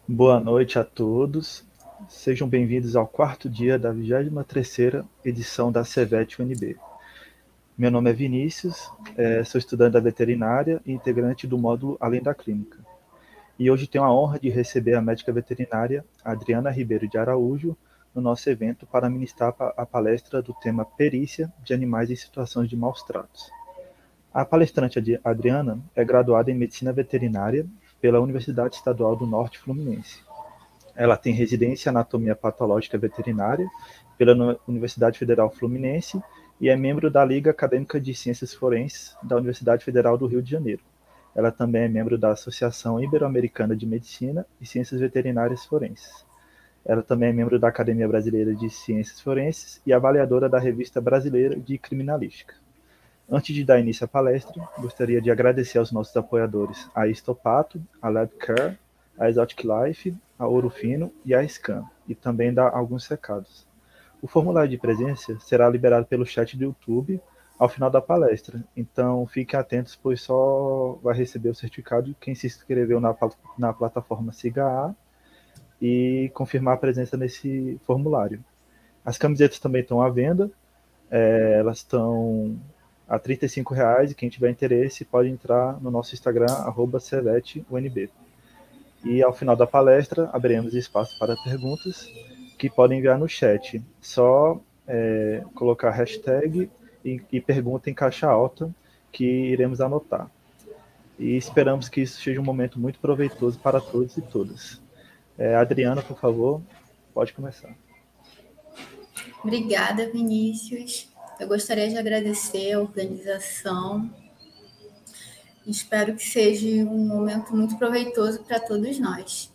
Boa noite a todos. Sejam bem-vindos ao quarto dia da 23ª edição da CVET-UNB. Meu nome é Vinícius, sou estudante da veterinária e integrante do módulo Além da Clínica. E hoje tenho a honra de receber a médica veterinária Adriana Ribeiro de Araújo no nosso evento para ministrar a palestra do tema Perícia de Animais em Situações de Maus Tratos. A palestrante Adriana é graduada em Medicina Veterinária pela Universidade Estadual do Norte Fluminense. Ela tem residência em Anatomia Patológica Veterinária pela Universidade Federal Fluminense e é membro da Liga Acadêmica de Ciências Forenses da Universidade Federal do Rio de Janeiro. Ela também é membro da Associação Ibero-Americana de Medicina e Ciências Veterinárias Forenses. Ela também é membro da Academia Brasileira de Ciências Forenses e avaliadora da Revista Brasileira de Criminalística. Antes de dar início à palestra, gostaria de agradecer aos nossos apoiadores, a Estopato, a LabCare, a Exotic Life, a Ouro Fino e a Scan, e também dar alguns recados. O formulário de presença será liberado pelo chat do YouTube ao final da palestra, então fiquem atentos, pois só vai receber o certificado quem se inscreveu na plataforma SIGA e confirmar a presença nesse formulário. As camisetas também estão à venda, elas estão a R$ 35,00 e quem tiver interesse pode entrar no nosso Instagram, @CVET-UNB. E ao final da palestra abriremos espaço para perguntas que podem enviar no chat. Só colocar hashtag e pergunta em caixa alta que iremos anotar. E esperamos que isso seja um momento muito proveitoso para todos e todas. Adriana, por favor, pode começar. Obrigada, Vinícius. Eu gostaria de agradecer a organização. Espero que seja um momento muito proveitoso para todos nós.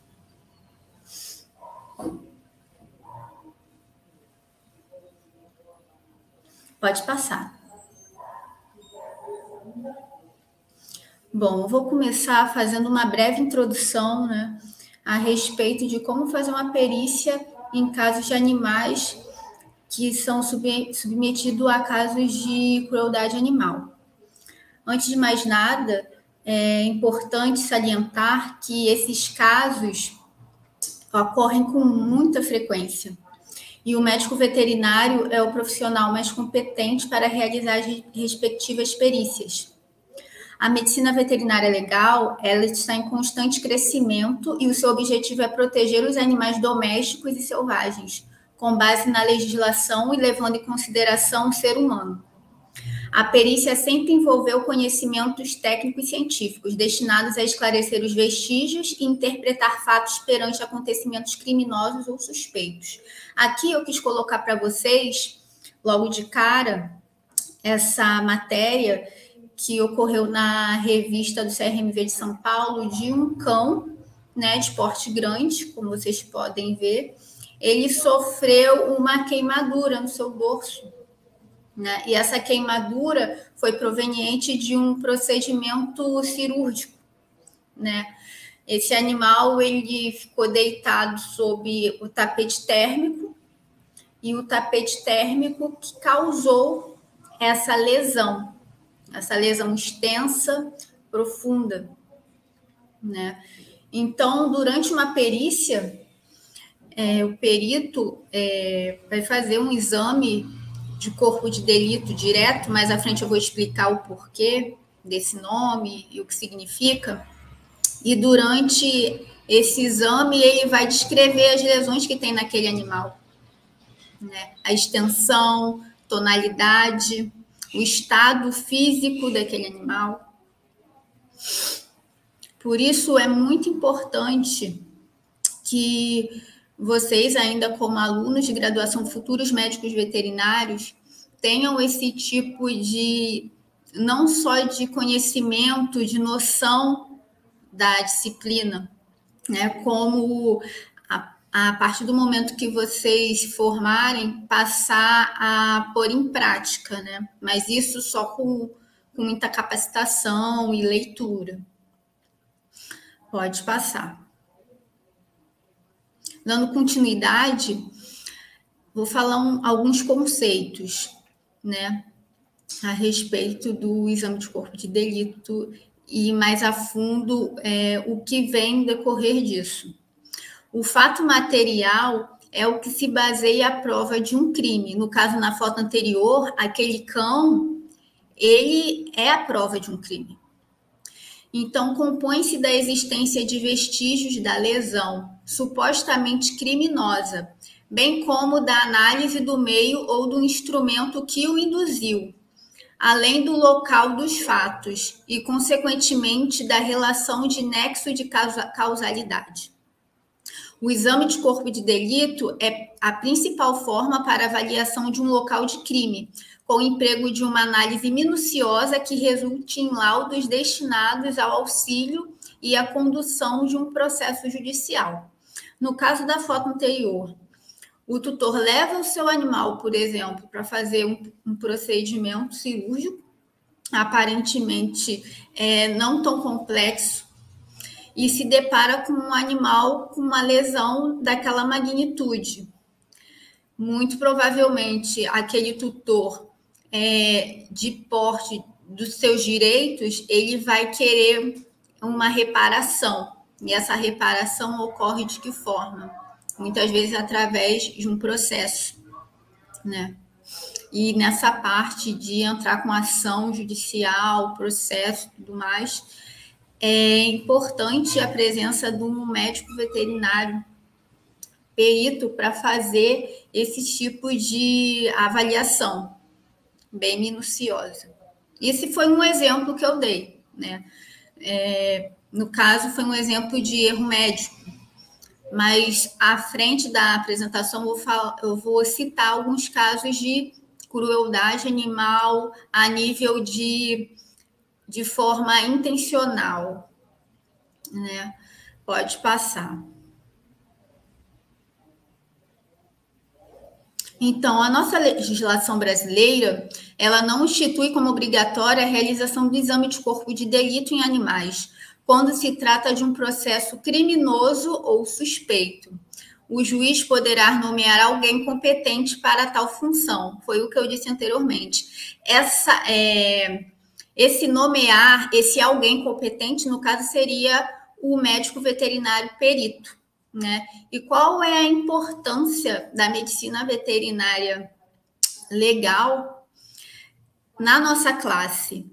Pode passar. Bom, eu vou começar fazendo uma breve introdução, a respeito de como fazer uma perícia em casos de animais que são submetidos a casos de crueldade animal. Antes de mais nada, é importante salientar que esses casos ocorrem com muita frequência. E o médico veterinário é o profissional mais competente para realizar as respectivas perícias. A medicina veterinária legal, ela está em constante crescimento e o seu objetivo é proteger os animais domésticos e selvagens, com base na legislação e levando em consideração o ser humano. A perícia sempre envolveu conhecimentos técnicos e científicos, destinados a esclarecer os vestígios e interpretar fatos perante acontecimentos criminosos ou suspeitos. Aqui eu quis colocar para vocês, logo de cara, essa matéria que ocorreu na revista do CRMV de São Paulo, de um cão, de porte grande, como vocês podem ver. Ele sofreu uma queimadura no seu dorso, e essa queimadura foi proveniente de um procedimento cirúrgico, Esse animal, ele ficou deitado sob o tapete térmico, e o tapete térmico que causou essa lesão extensa, profunda, Então, durante uma perícia, o perito vai fazer um exame de corpo de delito direto, mais à frente eu vou explicar o porquê desse nome e o que significa, e durante esse exame ele vai descrever as lesões que tem naquele animal, a extensão, tonalidade, o estado físico daquele animal. Por isso é muito importante que vocês, ainda como alunos de graduação, futuros médicos veterinários, tenham esse tipo de, não só de conhecimento, de noção da disciplina, como a partir do momento que vocês se formarem, passar a pôr em prática, Mas isso só com com muita capacitação e leitura. Pode passar. Dando continuidade, vou falar alguns conceitos, né, a respeito do exame de corpo de delito e mais a fundo o que vem no decorrer disso. O fato material é o que se baseia a prova de um crime. No caso, na foto anterior, aquele cão, ele é a prova de um crime. Então, compõe-se da existência de vestígios da lesão supostamente criminosa, bem como da análise do meio ou do instrumento que o induziu, além do local dos fatos e, consequentemente, da relação de nexo de causalidade. O exame de corpo de delito é a principal forma para avaliação de um local de crime, com o emprego de uma análise minuciosa que resulte em laudos destinados ao auxílio e à condução de um processo judicial. No caso da foto anterior, o tutor leva o seu animal, por exemplo, para fazer um procedimento cirúrgico, aparentemente não tão complexo, e se depara com um animal com uma lesão daquela magnitude. Muito provavelmente, aquele tutor de porte dos seus direitos, ele vai querer uma reparação. E essa reparação ocorre de que forma? Muitas vezes através de um processo, né? E nessa parte de entrar com ação judicial, processo e tudo mais, é importante a presença de um médico veterinário perito para fazer esse tipo de avaliação bem minuciosa. Esse foi um exemplo que eu dei, né? No caso, foi um exemplo de erro médico, mas à frente da apresentação eu vou citar alguns casos de crueldade animal a nível de forma intencional, né? Pode passar. Então, a nossa legislação brasileira, ela não institui como obrigatória a realização do exame de corpo de delito em animais, quando se trata de um processo criminoso ou suspeito. O juiz poderá nomear alguém competente para tal função. Foi o que eu disse anteriormente. Esse nomear, esse alguém competente, no caso, seria o médico veterinário perito, né? E qual é a importância da medicina veterinária legal na nossa classe?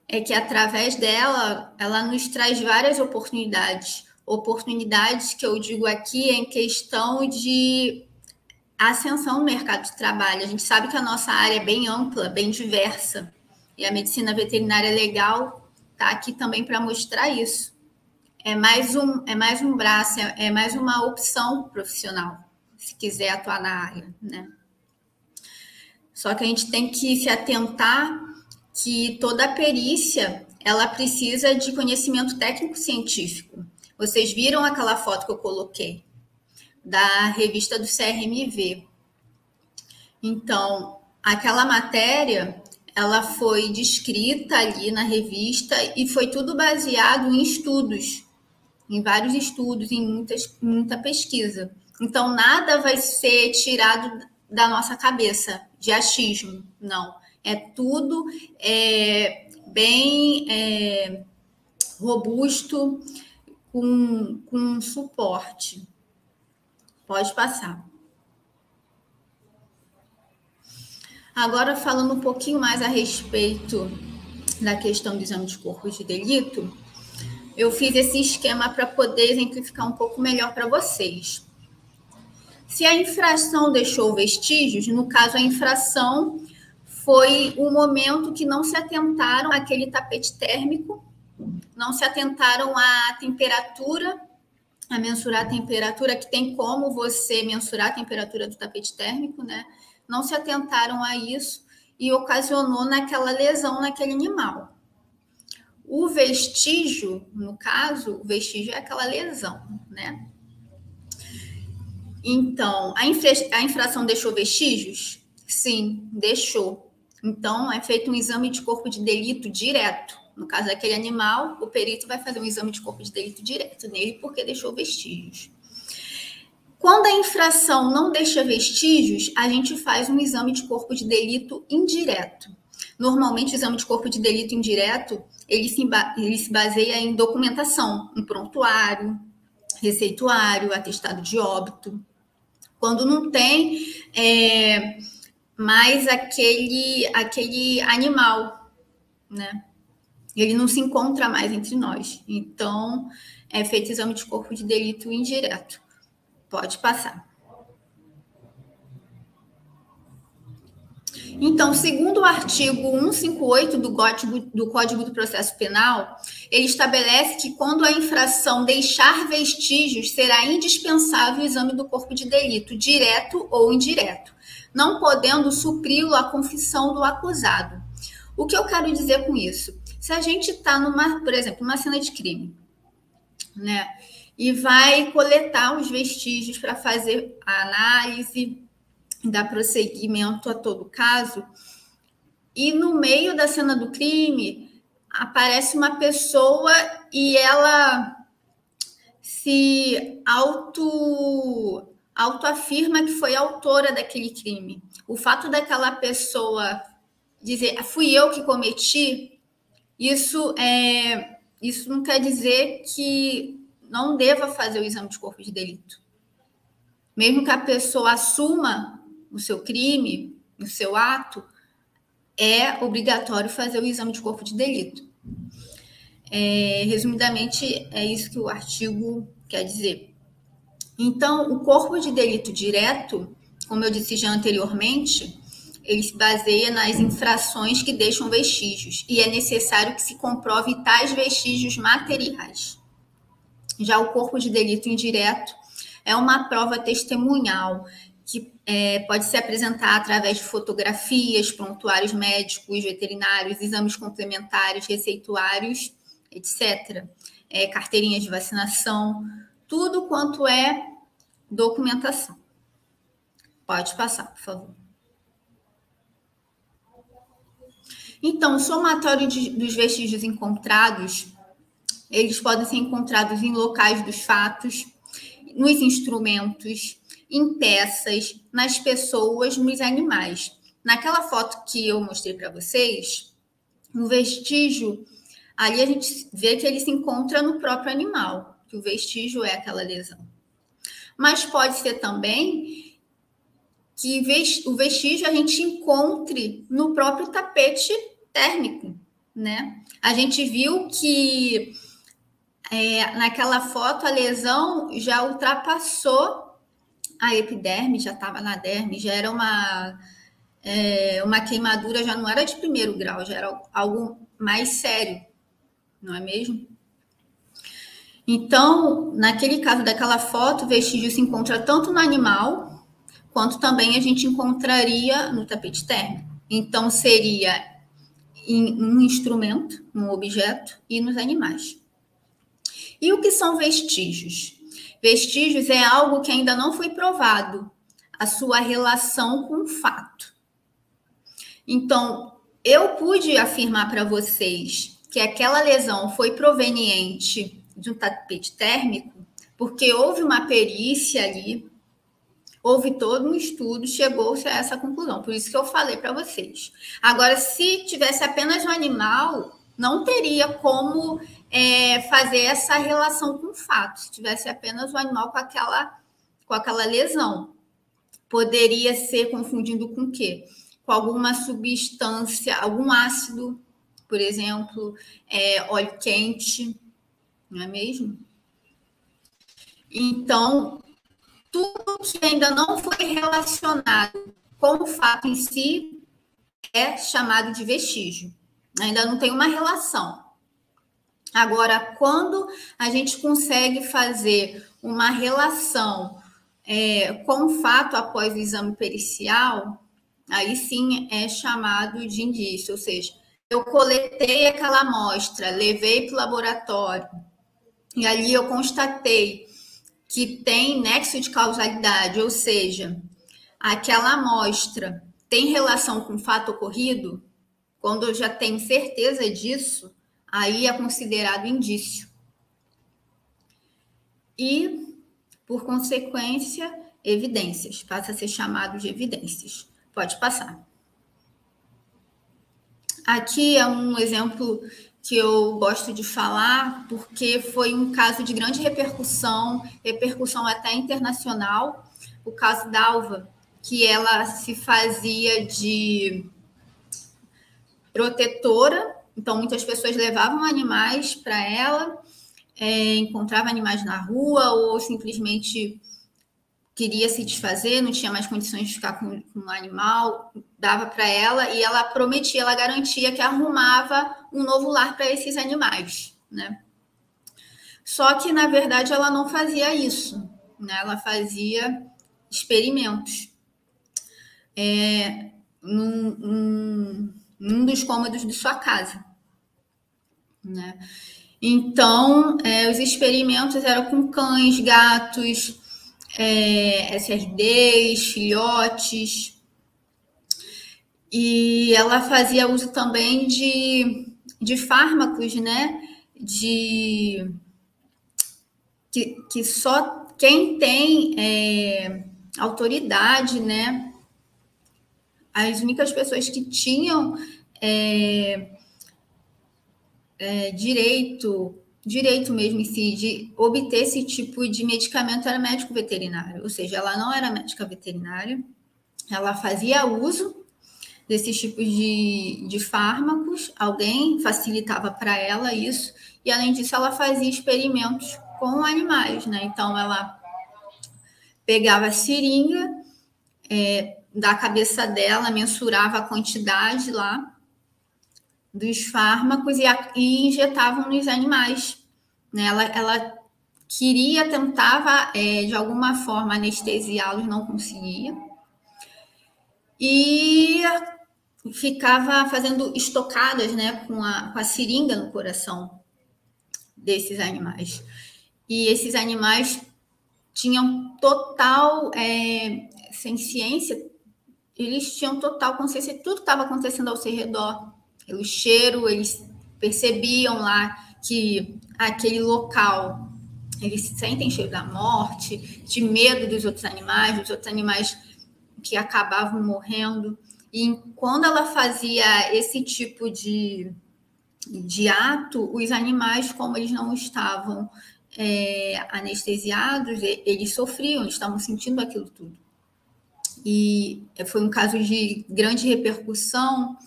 É que através dela, ela nos traz várias oportunidades. Oportunidades que eu digo aqui em questão de ascensão no mercado de trabalho. A gente sabe que a nossa área é bem ampla, bem diversa. E a medicina veterinária legal está aqui também para mostrar isso. É mais um braço, é mais uma opção profissional, se quiser atuar na área, né? Só que a gente tem que se atentar que toda perícia, ela precisa de conhecimento técnico-científico. Vocês viram aquela foto que eu coloquei, da revista do CRMV. Então, aquela matéria, ela foi descrita ali na revista e foi tudo baseado em estudos, em vários estudos, em muita pesquisa. Então, nada vai ser tirado da nossa cabeça de achismo, não. É tudo bem robusto, com suporte. Pode passar. Agora, falando um pouquinho mais a respeito da questão do exame de corpo de delito, eu fiz esse esquema para poder exemplificar um pouco melhor para vocês. Se a infração deixou vestígios, no caso, a infração foi o momento que não se atentaram àquele tapete térmico, não se atentaram à temperatura, a mensurar a temperatura, que tem como você mensurar a temperatura do tapete térmico, né? Não se atentaram a isso e ocasionou naquela lesão naquele animal. O vestígio, no caso, o vestígio é aquela lesão, né? Então, a infração deixou vestígios? Sim, deixou. Então, é feito um exame de corpo de delito direto. No caso daquele animal, o perito vai fazer um exame de corpo de delito direto nele porque deixou vestígios. Quando a infração não deixa vestígios, a gente faz um exame de corpo de delito indireto. Normalmente, o exame de corpo de delito indireto, ele se baseia em documentação, em prontuário, receituário, atestado de óbito. Quando não tem mais aquele animal, né? Ele não se encontra mais entre nós. Então, é feito exame de corpo de delito indireto. Pode passar. Então, segundo o artigo 158 do Código do Processo Penal, ele estabelece que quando a infração deixar vestígios, será indispensável o exame do corpo de delito, direto ou indireto, não podendo supri-lo a confissão do acusado. O que eu quero dizer com isso? Se a gente está por exemplo, numa cena de crime, né? E vai coletar os vestígios para fazer a análise, dar prosseguimento a todo o caso, e no meio da cena do crime aparece uma pessoa e ela se autoafirma que foi autora daquele crime. O fato daquela pessoa dizer fui eu que cometi, isso não quer dizer que não deva fazer o exame de corpo de delito. Mesmo que a pessoa assuma o seu crime, o seu ato, é obrigatório fazer o exame de corpo de delito. Resumidamente, é isso que o artigo quer dizer. Então, o corpo de delito direto, como eu disse já anteriormente, ele se baseia nas infrações que deixam vestígios, e é necessário que se comprove tais vestígios materiais. Já o corpo de delito indireto é uma prova testemunhal que pode ser apresentada através de fotografias, prontuários médicos, veterinários, exames complementares, receituários, etc. Carteirinhas de vacinação, tudo quanto é documentação. Pode passar, por favor. Então, o somatório dos vestígios encontrados, eles podem ser encontrados em locais dos fatos, nos instrumentos, em peças, nas pessoas, nos animais. Naquela foto que eu mostrei para vocês, o vestígio, ali a gente vê que ele se encontra no próprio animal, que o vestígio é aquela lesão. Mas pode ser também que o vestígio a gente encontre no próprio tapete térmico, né? A gente viu que naquela foto a lesão já ultrapassou a epiderme, já estava na derme, já era uma queimadura, já não era de primeiro grau, já era algo mais sério, não é mesmo? Então, naquele caso daquela foto, o vestígio se encontra tanto no animal, quanto também a gente encontraria no tapete térmico. Então, seria em um instrumento, num objeto, e nos animais. E o que são vestígios? Vestígios é algo que ainda não foi provado, a sua relação com o fato. Então, eu pude afirmar para vocês que aquela lesão foi proveniente de um tapete térmico, porque houve uma perícia ali, houve todo um estudo, chegou-se a essa conclusão. Por isso que eu falei para vocês. Agora, se tivesse apenas um animal, não teria como fazer essa relação com o fato. Se tivesse apenas o animal com aquela lesão. Poderia ser confundido com o quê? Com alguma substância, algum ácido, por exemplo, óleo quente, não é mesmo? Então, tudo que ainda não foi relacionado com o fato em si é chamado de vestígio. Ainda não tem uma relação. Agora, quando a gente consegue fazer uma relação com o fato após o exame pericial, aí sim é chamado de indício. Ou seja, eu coletei aquela amostra, levei para o laboratório, e ali eu constatei que tem nexo de causalidade, ou seja, aquela amostra tem relação com o fato ocorrido, quando eu já tenho certeza disso, aí é considerado indício. E, por consequência, evidências. Passa a ser chamado de evidências. Pode passar. Aqui é um exemplo que eu gosto de falar, porque foi um caso de grande repercussão até internacional, o caso da Alva, que ela se fazia de protetora, então muitas pessoas levavam animais para ela, encontrava animais na rua ou simplesmente queria se desfazer, não tinha mais condições de ficar com um animal, dava para ela e ela prometia, ela garantia que arrumava um novo lar para esses animais, né? Só que, na verdade, ela não fazia isso, né? Ela fazia experimentos. Num dos cômodos de sua casa, né? Então, os experimentos eram com cães, gatos, SRDs, filhotes, e ela fazia uso também de fármacos, né? Que só quem tem autoridade, né? As únicas pessoas que tinham direito mesmo em si de obter esse tipo de medicamento era médico veterinário, ou seja, ela não era médica veterinária, ela fazia uso desses tipos de fármacos, alguém facilitava para ela isso, e além disso ela fazia experimentos com animais, né? Então ela pegava a seringa da cabeça dela, mensurava a quantidade lá dos fármacos e injetavam nos animais, né? Ela tentava de alguma forma anestesiá-los, não conseguia, e ficava fazendo estocadas, né, com a seringa no coração desses animais. E esses animais tinham total ciência, eles tinham total consciência de tudo que estava acontecendo ao seu redor. O cheiro, eles percebiam lá que aquele local, eles sentem cheiro da morte, de medo dos outros animais que acabavam morrendo. E quando ela fazia esse tipo de ato, os animais, como eles não estavam anestesiados, eles sofriam, eles estavam sentindo aquilo tudo. E foi um caso de grande repercussão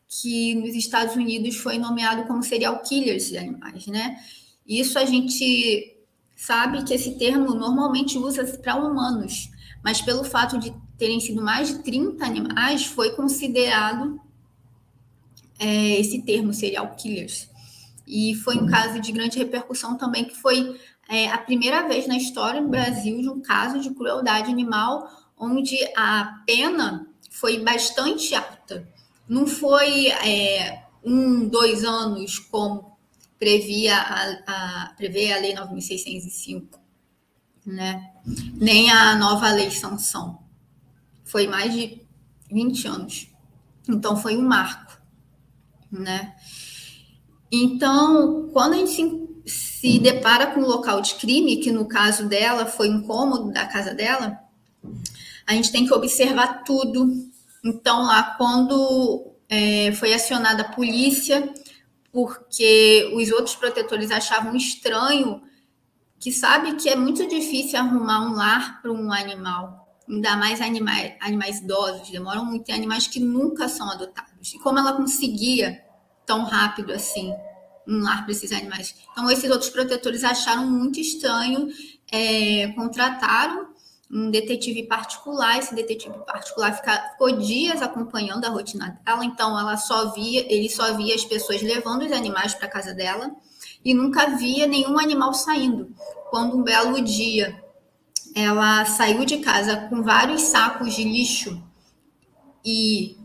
que nos Estados Unidos foi nomeado como serial killers de animais, né? Isso a gente sabe que esse termo normalmente usa para humanos, mas pelo fato de terem sido mais de 30 animais, foi considerado esse termo serial killers. E foi um caso de grande repercussão também, que foi a primeira vez na história do Brasil de um caso de crueldade animal, onde a pena foi bastante alta. Não foi 2 anos, como prevê a Lei 9.605, né? Nem a nova Lei Sanção. Foi mais de 20 anos. Então, foi um marco, né? Então, quando a gente se depara com o local de crime, que no caso dela foi um cômodo da casa dela, a gente tem que observar tudo. Então, lá, quando foi acionada a polícia, porque os outros protetores achavam estranho, que sabe que é muito difícil arrumar um lar para um animal, ainda mais animais idosos, demoram muito, tem animais que nunca são adotados. E como ela conseguia tão rápido assim um lar para esses animais? Então, esses outros protetores acharam muito estranho, contrataram um detetive particular. Esse detetive particular ficou dias acompanhando a rotina dela, então ele só via as pessoas levando os animais para casa dela e nunca via nenhum animal saindo. Quando um belo dia ela saiu de casa com vários sacos de lixo e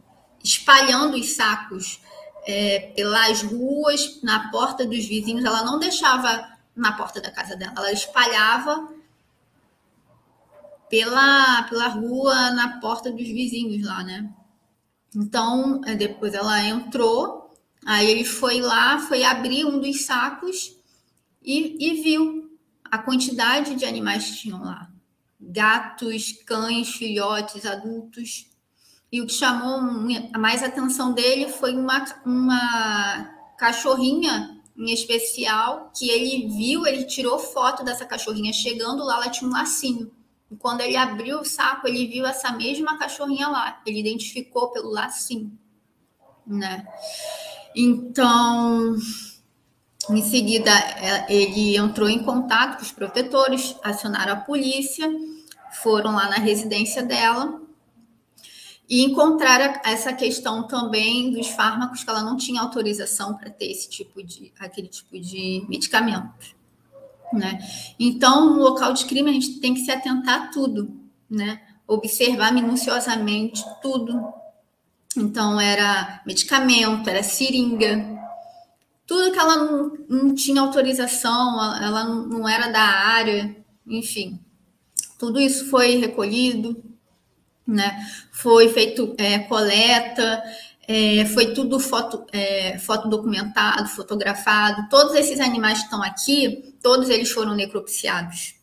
espalhando os sacos pelas ruas, na porta dos vizinhos, ela não deixava na porta da casa dela, ela espalhava pela rua, na porta dos vizinhos lá, né? Então, depois ela entrou, aí ele foi lá, foi abrir um dos sacos e viu a quantidade de animais que tinham lá. Gatos, cães, filhotes, adultos. E o que chamou mais a atenção dele foi uma cachorrinha em especial, que ele viu, ele tirou foto dessa cachorrinha. Chegando lá, ela tinha um lacinho. E quando ele abriu o saco, ele viu essa mesma cachorrinha lá. Ele identificou pelo lacinho, né? Então, em seguida, ele entrou em contato com os protetores, acionaram a polícia, foram lá na residência dela e encontraram essa questão também dos fármacos, que ela não tinha autorização para ter aquele tipo de medicamento, né? Então, no local de crime, a gente tem que se atentar a tudo, né? Observar minuciosamente tudo. Então, era medicamento, era seringa, tudo que ela não tinha autorização, ela não era da área, enfim. Tudo isso foi recolhido, né? Foi feito coleta, foi tudo foto documentado, fotografado. Todos esses animais que estão aqui, todos eles foram necropsiados.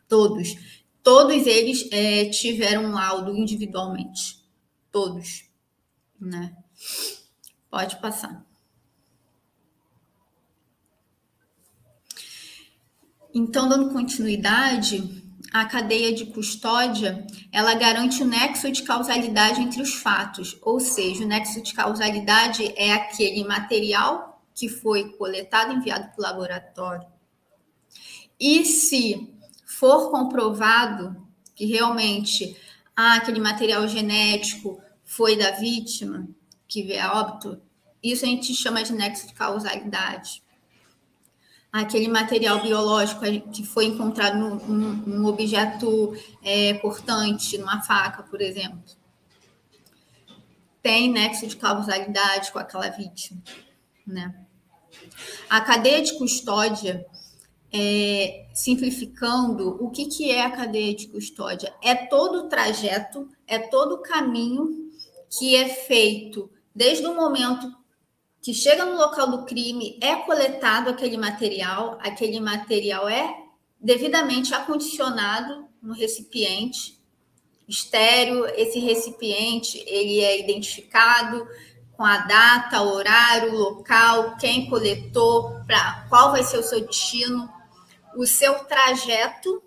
Todos. Todos eles tiveram um laudo individualmente. Todos. Né? Pode passar. Então, dando continuidade, a cadeia de custódia, ela garante o nexo de causalidade entre os fatos, ou seja, o nexo de causalidade é aquele material que foi coletado e enviado para o laboratório. E se for comprovado que realmente aquele material genético foi da vítima que veio a óbito, isso a gente chama de nexo de causalidade. Aquele material biológico que foi encontrado num objeto cortante, numa faca, por exemplo, tem nexo de causalidade com aquela vítima, né? A cadeia de custódia, simplificando, o que é a cadeia de custódia? É todo o trajeto, é todo o caminho que é feito desde o momento que chega no local do crime, é coletado aquele material é devidamente acondicionado no recipiente estéreo, esse recipiente ele é identificado com a data, horário, local, quem coletou, qual vai ser o seu destino, o seu trajeto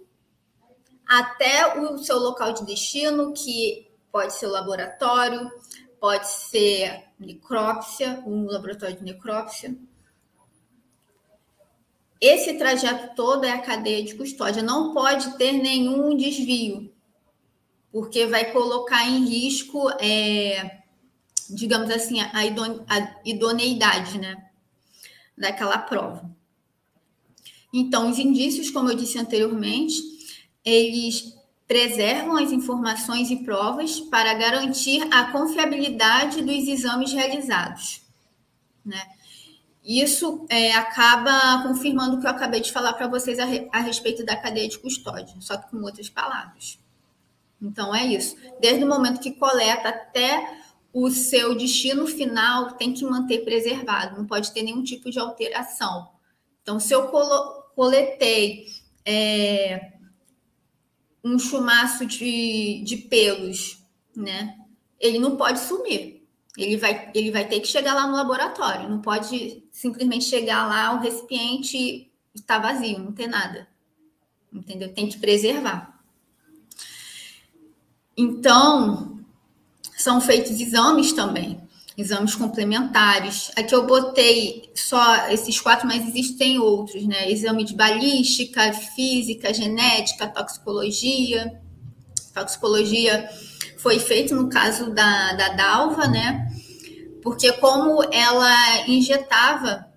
até o seu local de destino, que pode ser o laboratório, pode ser necrópsia, um laboratório de necrópsia. Esse trajeto todo é a cadeia de custódia. Não pode ter nenhum desvio, porque vai colocar em risco, digamos assim, a idoneidade, né, daquela prova. Então, os indícios, como eu disse anteriormente, eles preservam as informações e provas para garantir a confiabilidade dos exames realizados, né? Isso acaba confirmando o que eu acabei de falar para vocês a respeito da cadeia de custódia, só que com outras palavras. Então, é isso. Desde o momento que coleta até o seu destino final, tem que manter preservado, não pode ter nenhum tipo de alteração. Então, se eu coletei um chumaço de pelos, né? Ele não pode sumir. Ele vai ter que chegar lá no laboratório. Não pode simplesmente chegar lá, o recipiente está vazio, não tem nada. Entendeu? Tem que preservar. Então, são feitos exames também. Exames complementares. Aqui eu botei só esses 4, mas existem outros, né? Exame de balística, física, genética, toxicologia. Toxicologia foi feito no caso da Dalva, né? Porque como ela injetava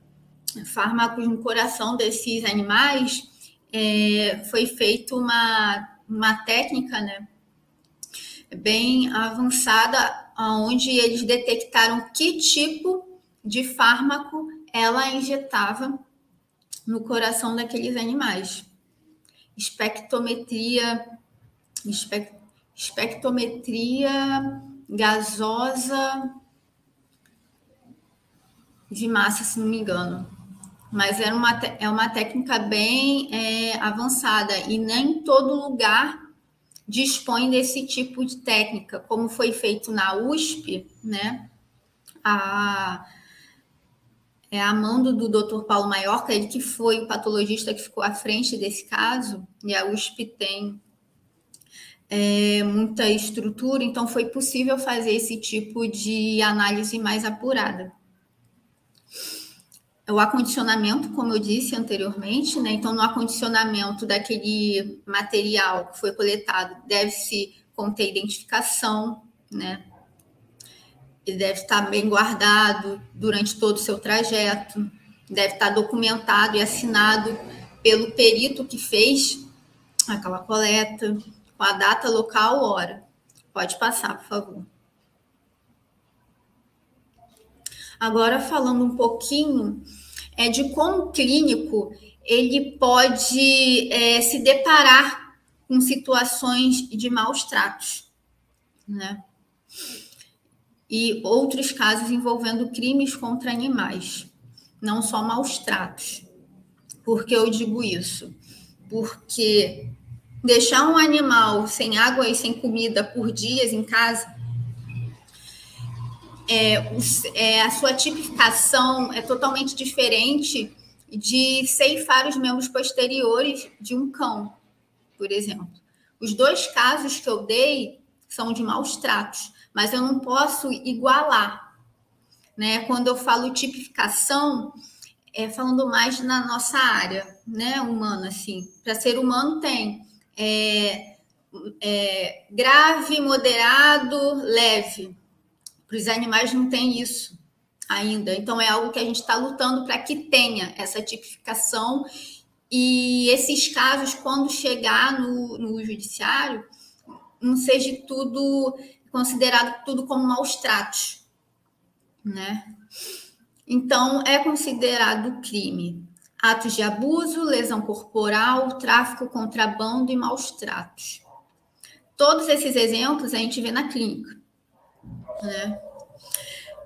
fármacos no coração desses animais, foi feita uma técnica, né, bem avançada, onde eles detectaram que tipo de fármaco ela injetava no coração daqueles animais. Espectrometria gasosa de massa, se não me engano. Mas é uma técnica bem avançada e nem todo lugar dispõe desse tipo de técnica, como foi feito na USP, né? A mando do Dr. Paulo Maiorca, ele que foi o patologista que ficou à frente desse caso, e a USP tem muita estrutura, então foi possível fazer esse tipo de análise mais apurada. O acondicionamento, como eu disse anteriormente, né? Então, no acondicionamento daquele material que foi coletado, deve-se conter identificação, né? Ele deve estar bem guardado durante todo o seu trajeto, deve estar documentado e assinado pelo perito que fez aquela coleta, com a data, local, hora. Pode passar, por favor. Agora, falando um pouquinho de como o clínico ele pode se deparar com situações de maus tratos, né? E outros casos envolvendo crimes contra animais, não só maus tratos. Por que eu digo isso? Porque deixar um animal sem água e sem comida por dias em casa, a sua tipificação é totalmente diferente de ceifar os membros posteriores de um cão, por exemplo. Os dois casos que eu dei são de maus tratos, mas eu não posso igualar, né? Quando eu falo tipificação, falando mais na nossa área, né, humana, assim. Para ser humano tem grave, moderado, leve. Para os animais não tem isso ainda. Então, é algo que a gente está lutando para que tenha essa tipificação. E esses casos, quando chegar no judiciário, não seja tudo considerado tudo como maus tratos, né? Então, é considerado crime atos de abuso, lesão corporal, tráfico, contrabando e maus tratos. Todos esses exemplos a gente vê na clínica, né?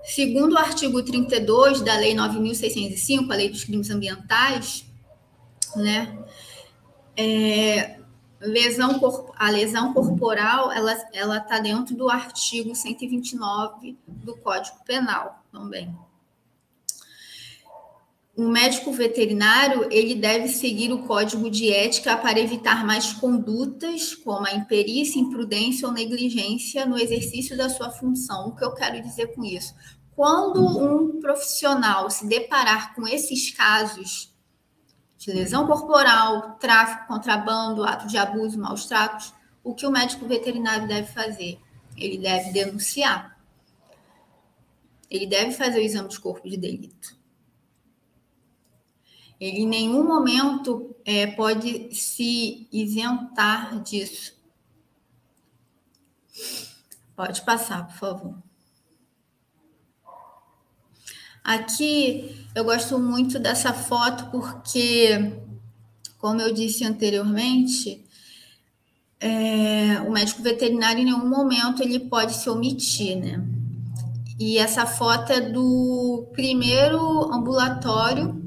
Segundo o artigo 32 da Lei 9.605, a Lei dos Crimes Ambientais, né? A lesão corporal, ela está dentro do artigo 129 do Código Penal também. O médico veterinário, ele deve seguir o código de ética para evitar mais condutas como a imperícia, imprudência ou negligência no exercício da sua função. O que eu quero dizer com isso? Quando um profissional se deparar com esses casos de lesão corporal, tráfico, contrabando, ato de abuso, maus tratos, o que o médico veterinário deve fazer? Ele deve denunciar. Ele deve fazer o exame de corpo de delito. Ele em nenhum momento pode se isentar disso. Pode passar, por favor. Aqui eu gosto muito dessa foto porque, como eu disse anteriormente, o médico veterinário em nenhum momento ele pode se omitir, né? E essa foto é do primeiro ambulatório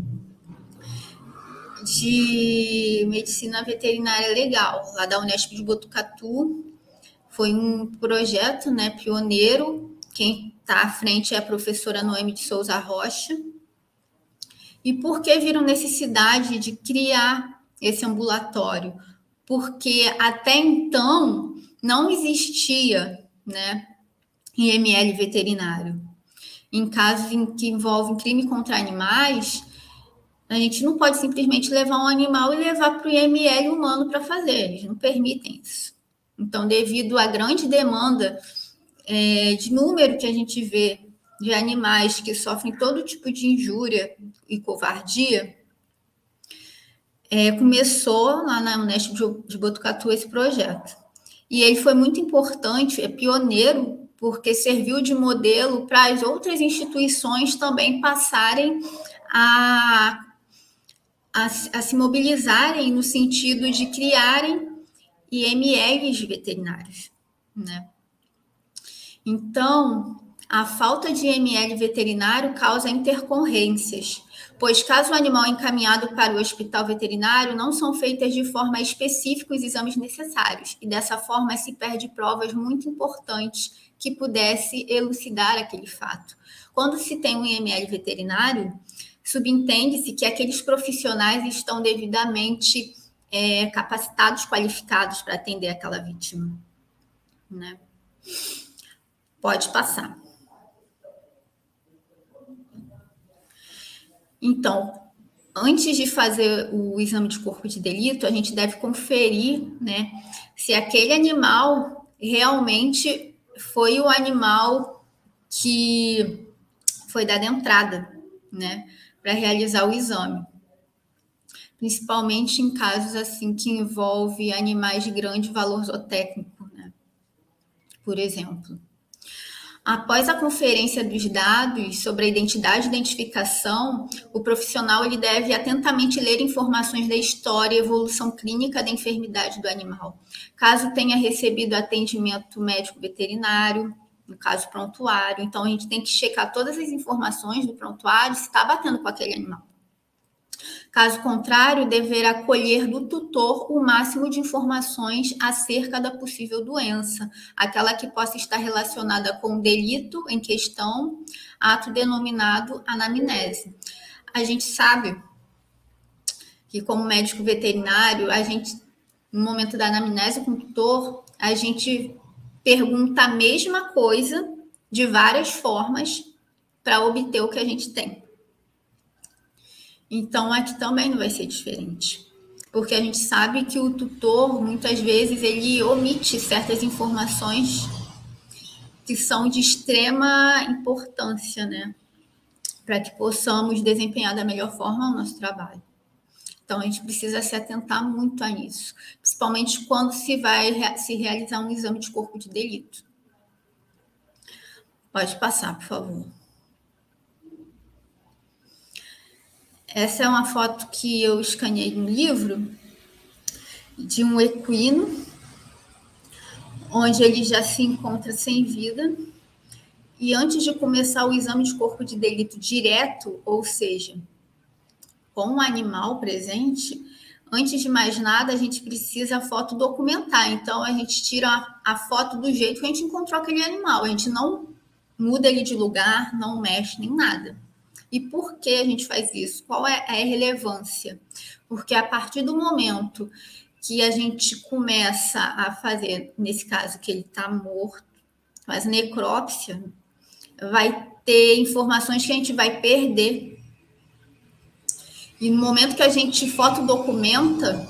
de medicina veterinária legal, lá da Unesp de Botucatu. Foi um projeto, né, pioneiro. Quem está à frente é a professora Noemi de Souza Rocha. E por que viram necessidade de criar esse ambulatório? Porque até então não existia, né, IML veterinário. Em casos em que envolvem crime contra animais, a gente não pode simplesmente levar um animal e levar para o IML humano para fazer, eles não permitem isso. Então, devido à grande demanda de número que a gente vê de animais que sofrem todo tipo de injúria e covardia, começou lá na Unesp de Botucatu esse projeto. E ele foi muito importante, é pioneiro, porque serviu de modelo para as outras instituições também passarem a se mobilizarem no sentido de criarem IMLs veterinários, né? Então, a falta de IML veterinário causa intercorrências, pois caso o animal é encaminhado para o hospital veterinário, não são feitas de forma específica os exames necessários, e dessa forma se perde provas muito importantes que pudesse elucidar aquele fato. Quando se tem um IML veterinário, subentende-se que aqueles profissionais estão devidamente capacitados, qualificados para atender aquela vítima, né? Pode passar. Então, antes de fazer o exame de corpo de delito, a gente deve conferir, né, se aquele animal realmente foi o animal que foi dado entrada, né, para realizar o exame. Principalmente em casos assim que envolve animais de grande valor zootécnico, né? Por exemplo. Após a conferência dos dados sobre a identidade e identificação, o profissional ele deve atentamente ler informações da história e evolução clínica da enfermidade do animal. Caso tenha recebido atendimento médico veterinário, no caso prontuário, então a gente tem que checar todas as informações do prontuário se está batendo com aquele animal. Caso contrário, deverá colher do tutor o máximo de informações acerca da possível doença, aquela que possa estar relacionada com o delito em questão, ato denominado anamnese. A gente sabe que, como médico veterinário, a gente, no momento da anamnese com o tutor, a gente pergunta a mesma coisa de várias formas para obter o que a gente tem. Então, aqui também não vai ser diferente, porque a gente sabe que o tutor, muitas vezes, ele omite certas informações que são de extrema importância, né? Para que possamos desempenhar da melhor forma o nosso trabalho. Então, a gente precisa se atentar muito a isso, principalmente quando se vai se realizar um exame de corpo de delito. Pode passar, por favor. Essa é uma foto que eu escaneei no livro de um equino, onde ele já se encontra sem vida. E antes de começar o exame de corpo de delito direto, ou seja, com o animal presente, antes de mais nada, a gente precisa foto documentar. Então, a gente tira a foto do jeito que a gente encontrou aquele animal. A gente não muda ele de lugar, não mexe nem nada. E por que a gente faz isso? Qual é a relevância? Porque a partir do momento que a gente começa a fazer, nesse caso que ele está morto, mas necrópsia, vai ter informações que a gente vai perder. E no momento que a gente fotodocumenta,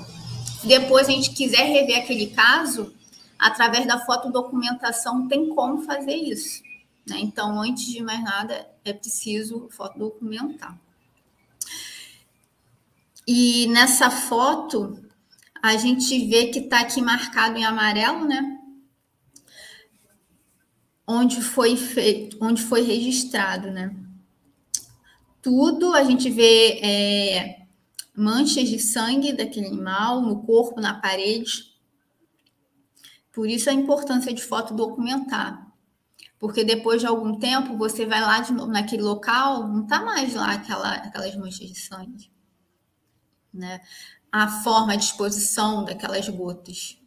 depois a gente quiser rever aquele caso, através da fotodocumentação tem como fazer isso, né? Então, antes de mais nada, é preciso fotodocumentar. E nessa foto, a gente vê que está aqui marcado em amarelo, né? Onde foi feito, onde foi registrado, né? Tudo a gente vê manchas de sangue daquele animal no corpo, na parede. Por isso a importância de fotodocumentar. Porque depois de algum tempo, você vai lá de novo naquele local, não está mais lá aquelas manchas de sangue, né? A forma, a disposição daquelas gotas.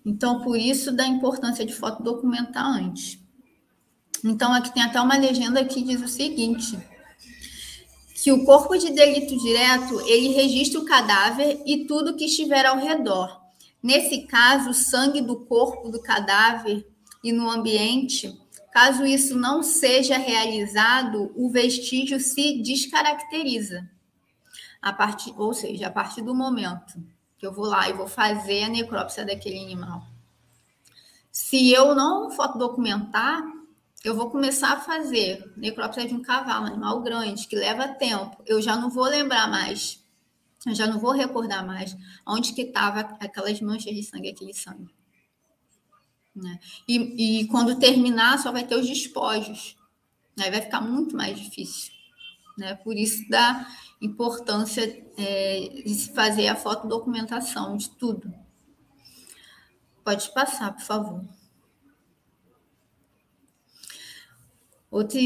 Então, por isso da importância de fotodocumentar antes. Então, aqui tem até uma legenda que diz o seguinte, que o corpo de delito direto, ele registra o cadáver e tudo que estiver ao redor. Nesse caso, o sangue do corpo do cadáver e no ambiente, caso isso não seja realizado, o vestígio se descaracteriza. Ou seja, a partir do momento que eu vou lá e vou fazer a necrópsia daquele animal. Se eu não fotodocumentar, eu vou começar a fazer necrópsia de um cavalo, um animal grande, que leva tempo. Eu já não vou lembrar mais, eu já não vou recordar mais onde que estava aquelas manchas de sangue, aquele sangue. Né? E quando terminar, só vai ter os despojos. Aí vai ficar muito mais difícil. Né? Por isso da importância de se fazer a fotodocumentação de tudo. Pode passar, por favor. Outro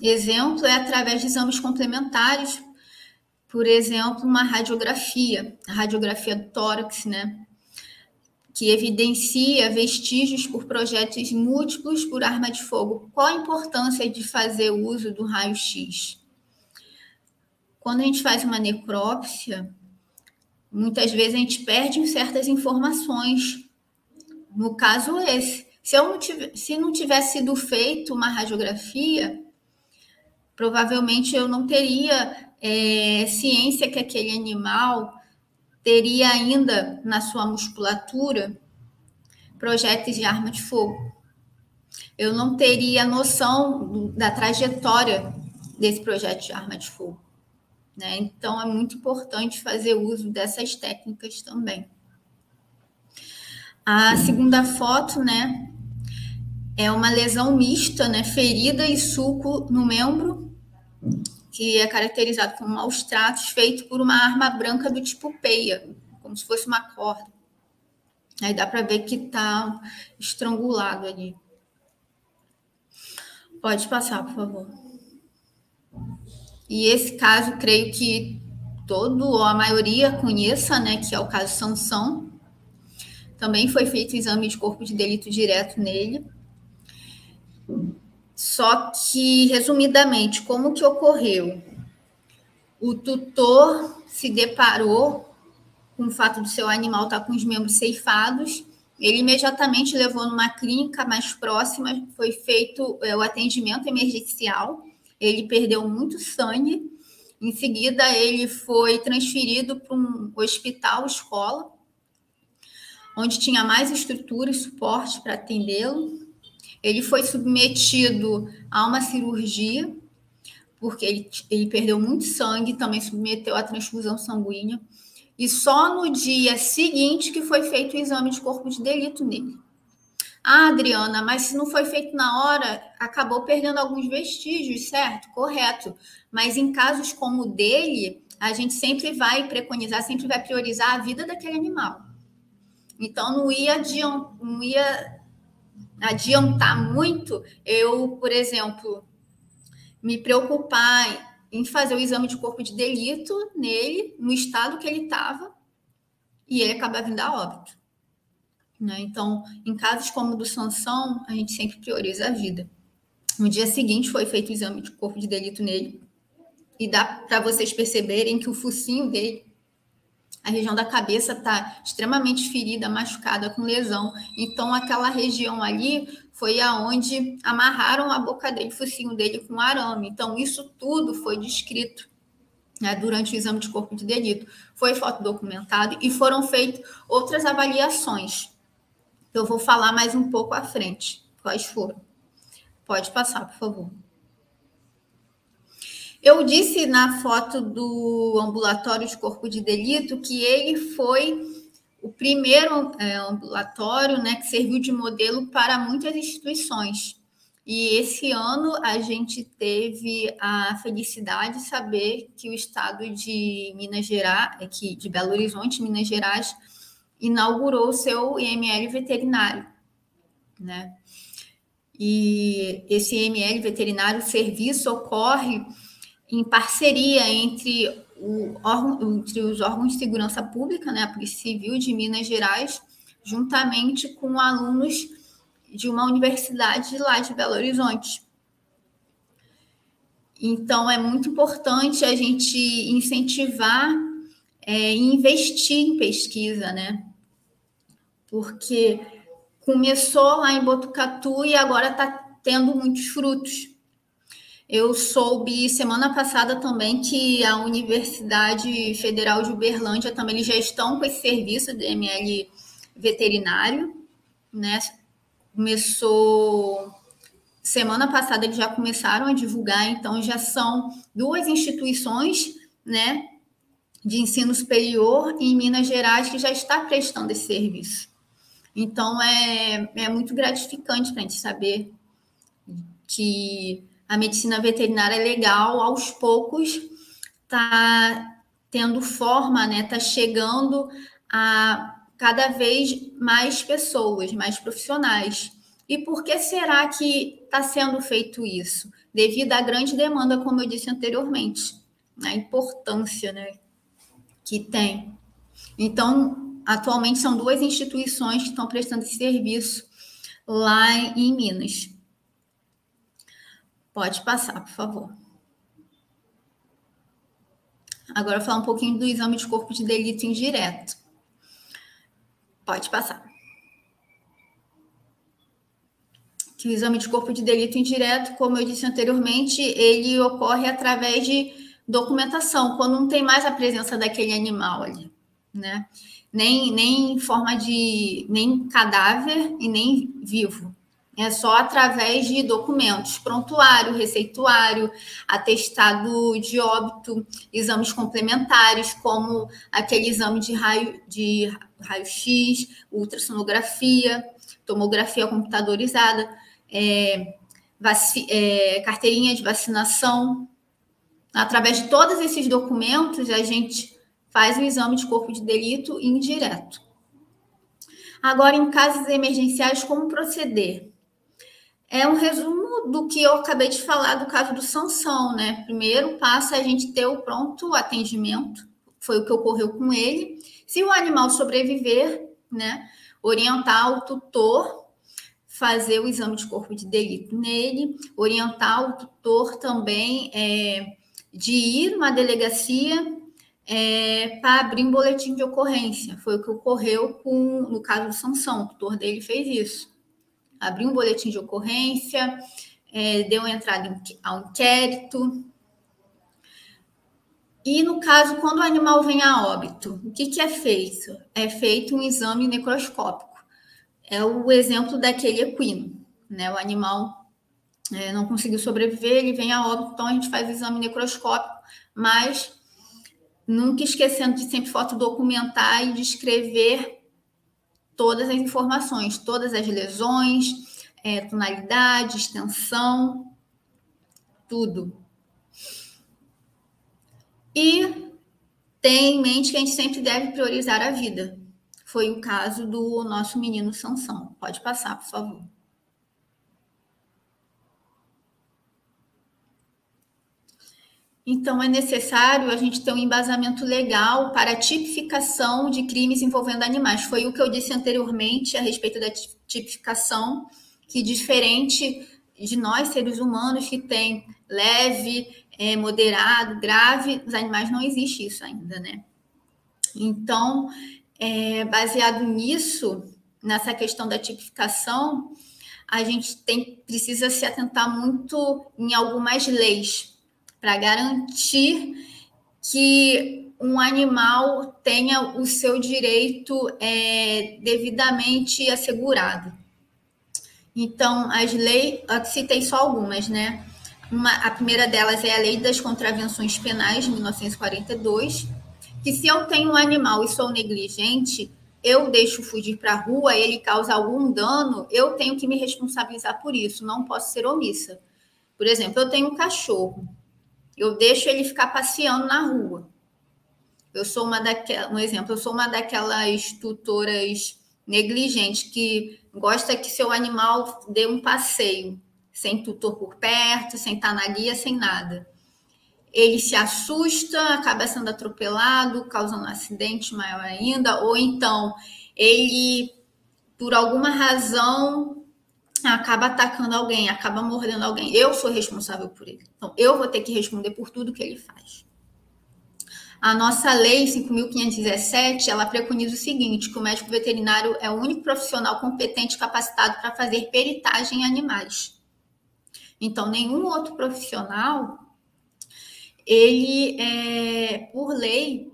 exemplo é através de exames complementares, por exemplo, uma radiografia, a radiografia do tórax, né? Que evidencia vestígios por projéteis múltiplos por arma de fogo. Qual a importância de fazer uso do raio-x? Quando a gente faz uma necrópsia, muitas vezes a gente perde certas informações. No caso esse, se não tivesse sido feito uma radiografia, provavelmente eu não teria ciência que aquele animal teria ainda na sua musculatura projéteis de arma de fogo. Eu não teria noção da trajetória desse projétil de arma de fogo, né? Então, é muito importante fazer uso dessas técnicas também. A segunda foto, né, é uma lesão mista, né, ferida e sulco no membro, que é caracterizado como maus tratos, feito por uma arma branca do tipo peia, como se fosse uma corda. Aí dá para ver que está estrangulado ali. Pode passar, por favor. E esse caso, creio que ou a maioria conheça, né, que é o caso Sansão. Também foi feito exame de corpo de delito direto nele. Só que, resumidamente, como que ocorreu? O tutor se deparou com o fato do seu animal estar com os membros ceifados. Ele imediatamente levou numa clínica mais próxima, foi feito o atendimento emergencial. Ele perdeu muito sangue. Em seguida, ele foi transferido para um hospital, escola, onde tinha mais estrutura e suporte para atendê-lo. Ele foi submetido a uma cirurgia, porque ele perdeu muito sangue, também submeteu à transfusão sanguínea. E só no dia seguinte que foi feito o exame de corpo de delito nele. Ah, Adriana, mas se não foi feito na hora, acabou perdendo alguns vestígios, certo? Correto. Mas em casos como o dele, a gente sempre vai preconizar, sempre vai priorizar a vida daquele animal. Então, não ia adiantar muito eu, por exemplo, me preocupar em fazer o exame de corpo de delito nele, no estado que ele estava, e ele acabar vindo a óbito. Né? Então, em casos como o do Sansão, a gente sempre prioriza a vida. No dia seguinte foi feito o exame de corpo de delito nele, e dá para vocês perceberem que o focinho dele, a região da cabeça está extremamente ferida, machucada, com lesão. Então, aquela região ali foi aonde amarraram a boca dele, o focinho dele com arame. Então, isso tudo foi descrito, né, durante o exame de corpo de delito. Foi fotodocumentado e foram feitas outras avaliações. Eu vou falar mais um pouco à frente. Quais foram? Pode passar, por favor. Eu disse na foto do ambulatório de corpo de delito que ele foi o primeiro ambulatório, né, que serviu de modelo para muitas instituições. E esse ano a gente teve a felicidade de saber que o estado de Minas Gerais, de Belo Horizonte, Minas Gerais, inaugurou o seu IML veterinário, né? E esse IML veterinário, o serviço ocorre em parceria entre os órgãos de segurança pública, né, a Polícia Civil de Minas Gerais, juntamente com alunos de uma universidade lá de Belo Horizonte. Então, é muito importante a gente incentivar e investir em pesquisa, né? Porque começou lá em Botucatu e agora está tendo muitos frutos. Eu soube semana passada também que a Universidade Federal de Uberlândia também eles já estão com esse serviço de ML veterinário, né? Começou semana passada, eles já começaram a divulgar, então já são 2 instituições, né, de ensino superior em Minas Gerais que já está prestando esse serviço. Então é muito gratificante para a gente saber que a medicina veterinária é legal, aos poucos está tendo forma, né? Está chegando a cada vez mais pessoas, mais profissionais. E por que será que está sendo feito isso? Devido à grande demanda, como eu disse anteriormente, a importância, né, que tem. Então, atualmente são 2 instituições que estão prestando esse serviço lá em Minas. Pode passar, por favor. Agora, falar um pouquinho do exame de corpo de delito indireto. Pode passar. Que o exame de corpo de delito indireto, como eu disse anteriormente, ele ocorre através de documentação, quando não tem mais a presença daquele animal ali, né? Nem em forma de nem cadáver e nem vivo. É só através de documentos, prontuário, receituário, atestado de óbito, exames complementares, como aquele exame de raio-x, ultrassonografia, tomografia computadorizada, carteirinha de vacinação. Através de todos esses documentos, a gente faz o exame de corpo de delito indireto. Agora, em casos emergenciais, como proceder? É um resumo do que eu acabei de falar do caso do Sansão, né? Primeiro passo é a gente ter o pronto atendimento, foi o que ocorreu com ele. Se o animal sobreviver, né, orientar o tutor, fazer o exame de corpo de delito nele, orientar o tutor também de ir numa delegacia para abrir um boletim de ocorrência. Foi o que ocorreu no caso do Sansão, o tutor dele fez isso. Abriu um boletim de ocorrência, deu entrada ao inquérito. E no caso, quando o animal vem a óbito, o que é feito? É feito um exame necroscópico. É o exemplo daquele equino, né? O animal não conseguiu sobreviver, ele vem a óbito, então a gente faz o exame necroscópico, mas nunca esquecendo de sempre fotodocumentar e descrever todas as informações, todas as lesões, tonalidade, extensão, tudo. E tem em mente que a gente sempre deve priorizar a vida. Foi o caso do nosso menino Sansão. Pode passar, por favor. Então, é necessário a gente ter um embasamento legal para a tipificação de crimes envolvendo animais. Foi o que eu disse anteriormente a respeito da tipificação, que diferente de nós, seres humanos, que tem leve, moderado, grave, os animais não existe isso ainda, né? Então, baseado nisso, nessa questão da tipificação, a gente precisa se atentar muito em algumas leis para garantir que um animal tenha o seu direito devidamente assegurado. Então, as leis, eu citei só algumas, né? A primeira delas é a Lei das Contravenções Penais, de 1942, que se eu tenho um animal e sou negligente, eu deixo fugir para a rua, ele causa algum dano, eu tenho que me responsabilizar por isso, não posso ser omissa. Por exemplo, eu tenho um cachorro, eu deixo ele ficar passeando na rua. Eu sou um exemplo, eu sou uma daquelas tutoras negligentes que gosta que seu animal dê um passeio, sem tutor por perto, sem estar na guia, sem nada. Ele se assusta, acaba sendo atropelado, causando um acidente maior ainda, ou então ele, por alguma razão, acaba atacando alguém, acaba mordendo alguém. Eu sou responsável por ele. Então, eu vou ter que responder por tudo que ele faz. A nossa lei 5.517, ela preconiza o seguinte, que o médico veterinário é o único profissional competente e capacitado para fazer peritagem em animais. Então, nenhum outro profissional, ele, por lei,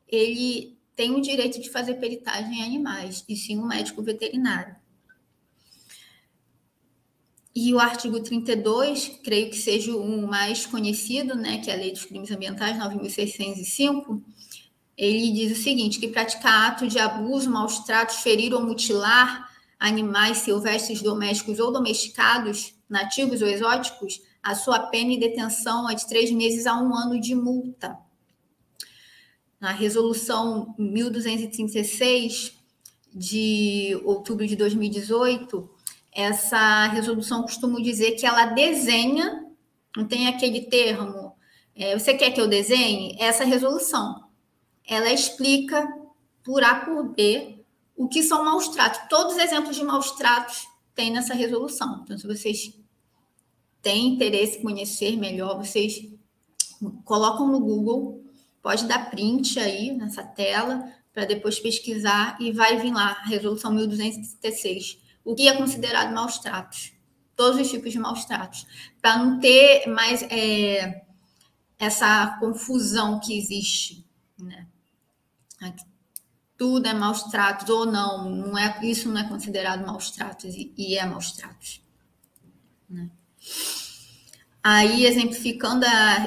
ele tem o direito de fazer peritagem em animais, e sim o médico veterinário. E o artigo 32, creio que seja o mais conhecido, né, que é a Lei dos Crimes Ambientais 9.605, ele diz o seguinte, que praticar ato de abuso, maus tratos, ferir ou mutilar animais silvestres, domésticos ou domesticados, nativos ou exóticos, a sua pena e detenção é de 3 meses a 1 ano de multa. Na resolução 1236, de outubro de 2018, essa resolução, costumo dizer que ela desenha, não tem aquele termo, você quer que eu desenhe? Essa resolução, ela explica por A por B o que são maus tratos. Todos os exemplos de maus tratos tem nessa resolução. Então, se vocês têm interesse em conhecer melhor, vocês colocam no Google, pode dar print aí nessa tela, para depois pesquisar, e vai vir lá, a resolução 1236, o que é considerado maus tratos, todos os tipos de maus tratos, para não ter mais essa confusão que existe, né? Tudo é maus tratos ou não é, isso não é considerado maus tratos e é maus tratos, né? Aí, exemplificando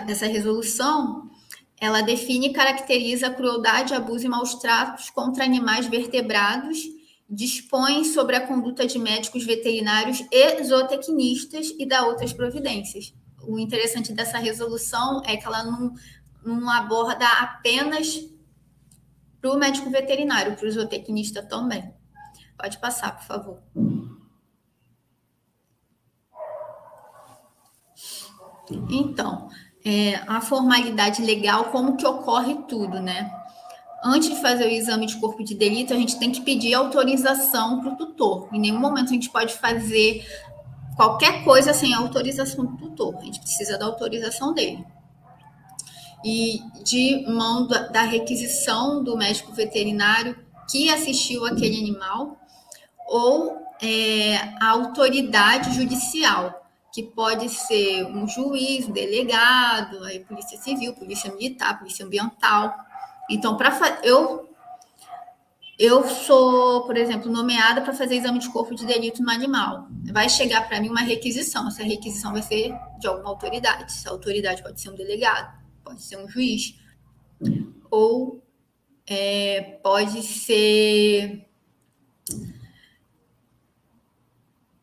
essa resolução, ela define e caracteriza a crueldade, abuso e maus tratos contra animais vertebrados, dispõe sobre a conduta de médicos veterinários e zootecnistas e dá outras providências. O interessante dessa resolução é que ela não aborda apenas para o médico veterinário, para o zootecnista também. Pode passar, por favor. Então, a formalidade legal, como que ocorre tudo, né? Antes de fazer o exame de corpo de delito, a gente tem que pedir autorização para o tutor. Em nenhum momento a gente pode fazer qualquer coisa sem a autorização do tutor. A gente precisa da autorização dele. E de mão da requisição do médico veterinário que assistiu aquele animal, ou a autoridade judicial, que pode ser um juiz, um delegado, aí polícia civil, polícia militar, polícia ambiental. Então, eu sou, por exemplo, nomeada para fazer exame de corpo de delito no animal. Vai chegar para mim uma requisição. Essa requisição vai ser de alguma autoridade. Essa autoridade pode ser um delegado, pode ser um juiz, ou pode ser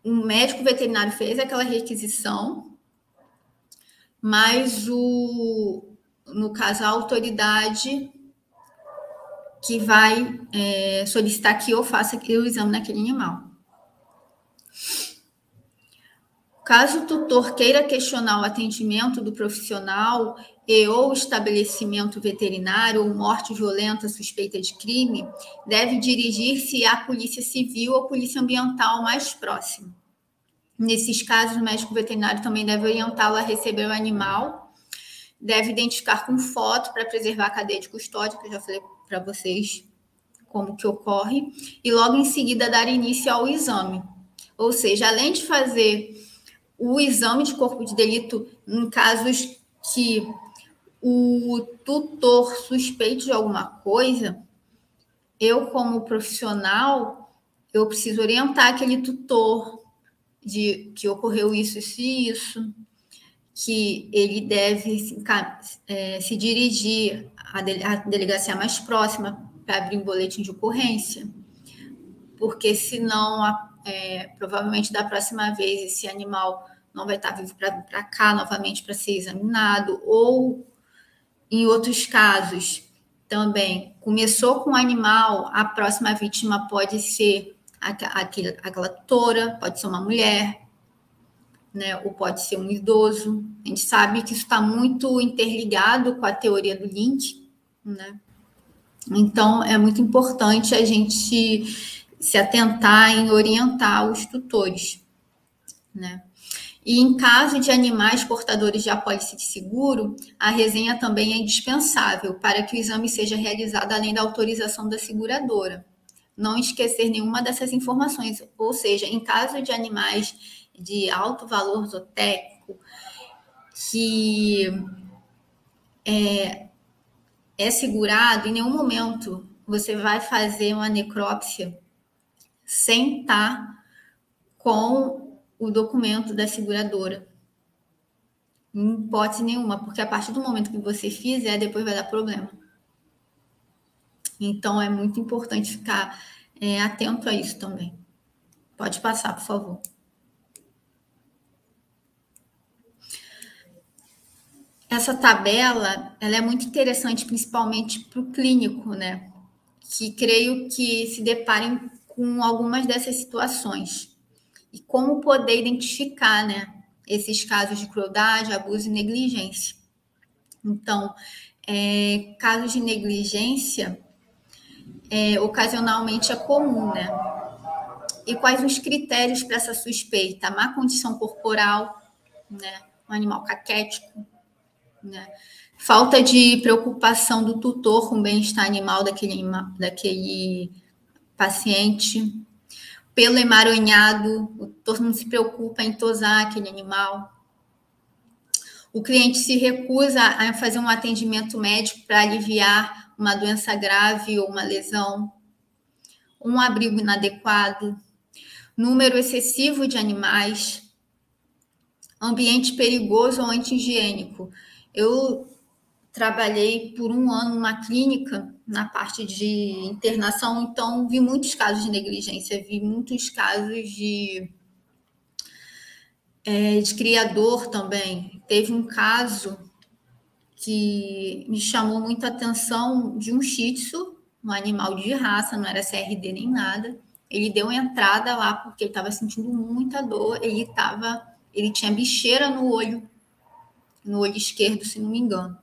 um médico veterinário fez aquela requisição, mas no caso a autoridade que vai solicitar que eu faça o exame naquele animal. Caso o tutor queira questionar o atendimento do profissional ou estabelecimento veterinário ou morte violenta suspeita de crime, deve dirigir-se à polícia civil ou polícia ambiental mais próxima. Nesses casos, o médico veterinário também deve orientá-lo a receber o animal, deve identificar com foto para preservar a cadeia de custódia, que eu já falei para vocês como que ocorre, e logo em seguida dar início ao exame. Ou seja, além de fazer o exame de corpo de delito em casos que o tutor suspeite de alguma coisa, eu, como profissional, eu preciso orientar aquele tutor de que ocorreu isso e isso, que ele deve se dirigir à delegacia mais próxima para abrir um boletim de ocorrência, porque senão, provavelmente da próxima vez, esse animal não vai estar vivo para cá novamente para ser examinado, ou em outros casos também, começou com o animal, a próxima vítima pode ser aquela tutora, pode ser uma mulher, né, ou pode ser um idoso. A gente sabe que isso está muito interligado com a teoria do Lynch, né? Então, é muito importante a gente se atentar em orientar os tutores, né? E em caso de animais portadores de apólice de seguro, a resenha também é indispensável para que o exame seja realizado além da autorização da seguradora. Não esquecer nenhuma dessas informações, ou seja, em caso de animais de alto valor zootécnico, que é segurado, em nenhum momento você vai fazer uma necrópsia sem estar com o documento da seguradora. Em hipótese nenhuma, porque a partir do momento que você fizer, depois vai dar problema. Então, é muito importante ficar atento a isso também. Pode passar, por favor. Essa tabela, ela é muito interessante, principalmente para o clínico, né? Que creio que se deparem com algumas dessas situações e como poder identificar, né, esses casos de crueldade, abuso e negligência. Então, casos de negligência ocasionalmente é comum, né? E quais os critérios para essa suspeita? Má condição corporal, né? Um animal caquético, né? Falta de preocupação do tutor com o bem-estar animal daquele paciente, pelo emaranhado, o tutor não se preocupa em tosar aquele animal. O cliente se recusa a fazer um atendimento médico para aliviar uma doença grave ou uma lesão. Um abrigo inadequado. Número excessivo de animais. Ambiente perigoso ou anti-higiênico. Eu trabalhei por um ano numa clínica na parte de internação, então vi muitos casos de negligência, vi muitos casos de criador também. Teve um caso que me chamou muita atenção de um shih tzu, um animal de raça, não era CRD nem nada. Ele deu entrada lá porque ele estava sentindo muita dor, ele tinha bicheira no olho esquerdo, se não me engano.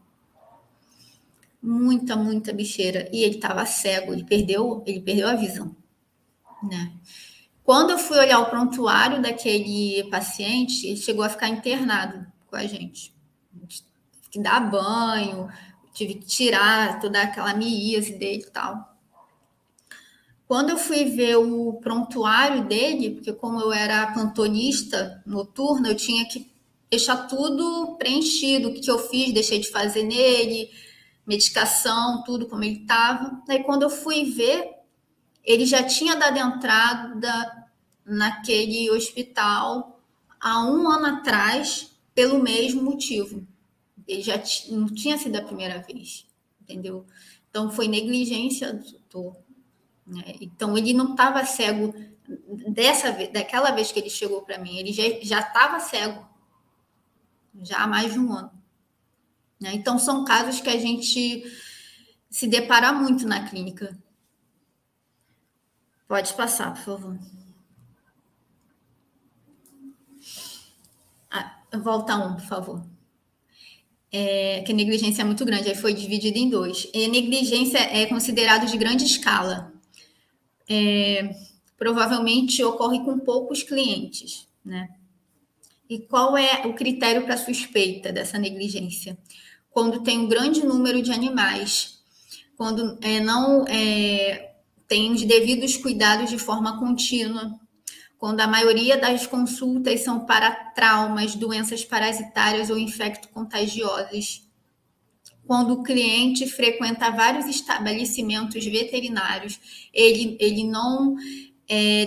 Muita bicheira. E ele estava cego, ele perdeu a visão, né? Quando eu fui olhar o prontuário daquele paciente, ele chegou a ficar internado com a gente. Tive que dar banho, tive que tirar toda aquela miíase dele e tal. Quando eu fui ver o prontuário dele, porque como eu era plantonista noturna, eu tinha que deixar tudo preenchido, o que eu fiz, deixei de fazer nele, medicação, tudo como ele estava. Daí quando eu fui ver, ele já tinha dado entrada naquele hospital há um ano atrás pelo mesmo motivo. Ele já não tinha sido a primeira vez, entendeu? Então, foi negligência do tutor, né? Então, ele não estava cego daquela vez que ele chegou para mim. Ele já estava cego, já há mais de um ano, né? Então, são casos que a gente se depara muito na clínica. Pode passar, por favor. Volta um, por favor. Que a negligência é muito grande, aí foi dividida em dois. E a negligência é considerado de grande escala. Provavelmente ocorre com poucos clientes, né? E qual é o critério para suspeita dessa negligência? Quando tem um grande número de animais, quando não tem os devidos cuidados de forma contínua, quando a maioria das consultas são para traumas, doenças parasitárias ou infecto-contagiosas, quando o cliente frequenta vários estabelecimentos veterinários, ele não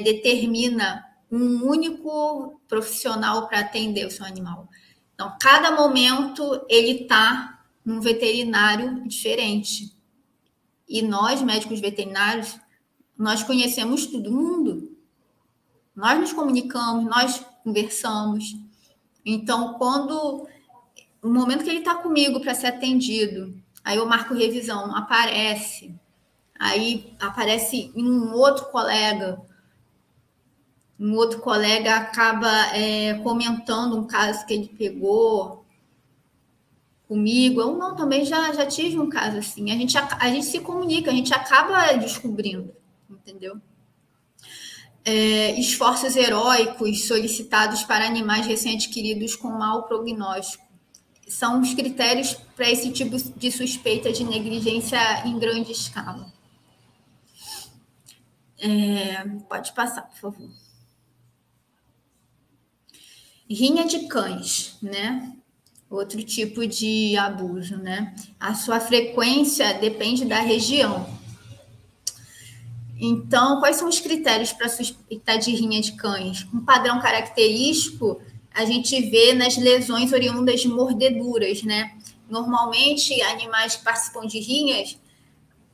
determina um único profissional para atender o seu animal. Então, cada momento ele está num veterinário diferente. E nós, médicos veterinários, nós conhecemos todo mundo. Nós nos comunicamos, nós conversamos. Então, no momento que ele está comigo para ser atendido, aí eu marco revisão, não aparece. Aí aparece em um outro colega acaba comentando um caso que ele pegou comigo. Eu não, também já tive um caso assim. A gente se comunica, a gente acaba descobrindo, entendeu? Esforços heróicos solicitados para animais recém-adquiridos com mau prognóstico. São os critérios para esse tipo de suspeita de negligência em grande escala. Pode passar, por favor. Rinha de cães, né? Outro tipo de abuso, né? A sua frequência depende da região. Então, quais são os critérios para suspeitar de rinha de cães? Um padrão característico a gente vê nas lesões oriundas de mordeduras, né? Normalmente, animais que participam de rinhas,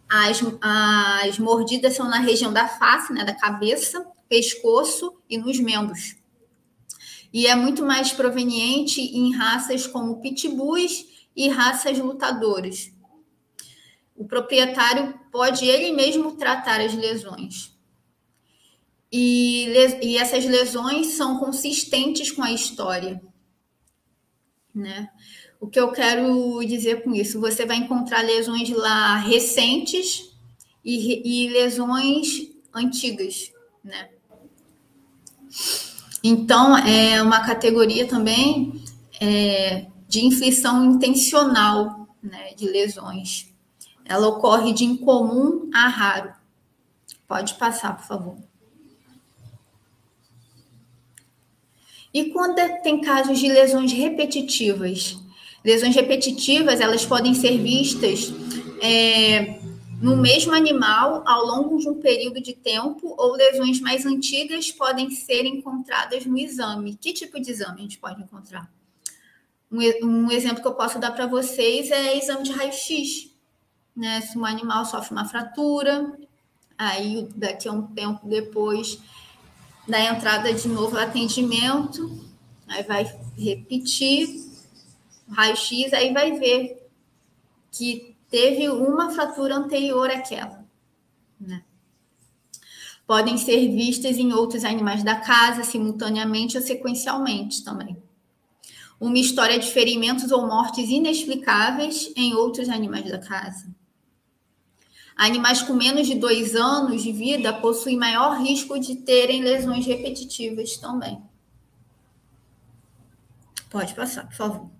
as mordidas são na região da face, né, da cabeça, pescoço e nos membros. E é muito mais proveniente em raças como pitbulls e raças lutadoras. O proprietário pode ele mesmo tratar as lesões. e essas lesões são consistentes com a história, né? O que eu quero dizer com isso? Você vai encontrar lesões lá recentes e lesões antigas, né? Então, é uma categoria também de inflição intencional, né, de lesões. Ela ocorre de incomum a raro. Pode passar, por favor. E quando tem casos de lesões repetitivas? Lesões repetitivas, elas podem ser vistas no mesmo animal ao longo de um período de tempo, ou lesões mais antigas podem ser encontradas no exame. Que tipo de exame a gente pode encontrar? Um exemplo que eu posso dar para vocês é exame de raio-x, né? Se um animal sofre uma fratura, aí daqui a um tempo depois da entrada de novo atendimento, aí vai repetir o raio-x, aí vai ver que teve uma fratura anterior àquela, né? Podem ser vistas em outros animais da casa, simultaneamente ou sequencialmente também. Uma história de ferimentos ou mortes inexplicáveis em outros animais da casa. Animais com menos de 2 anos de vida possuem maior risco de terem lesões repetitivas também. Pode passar, por favor.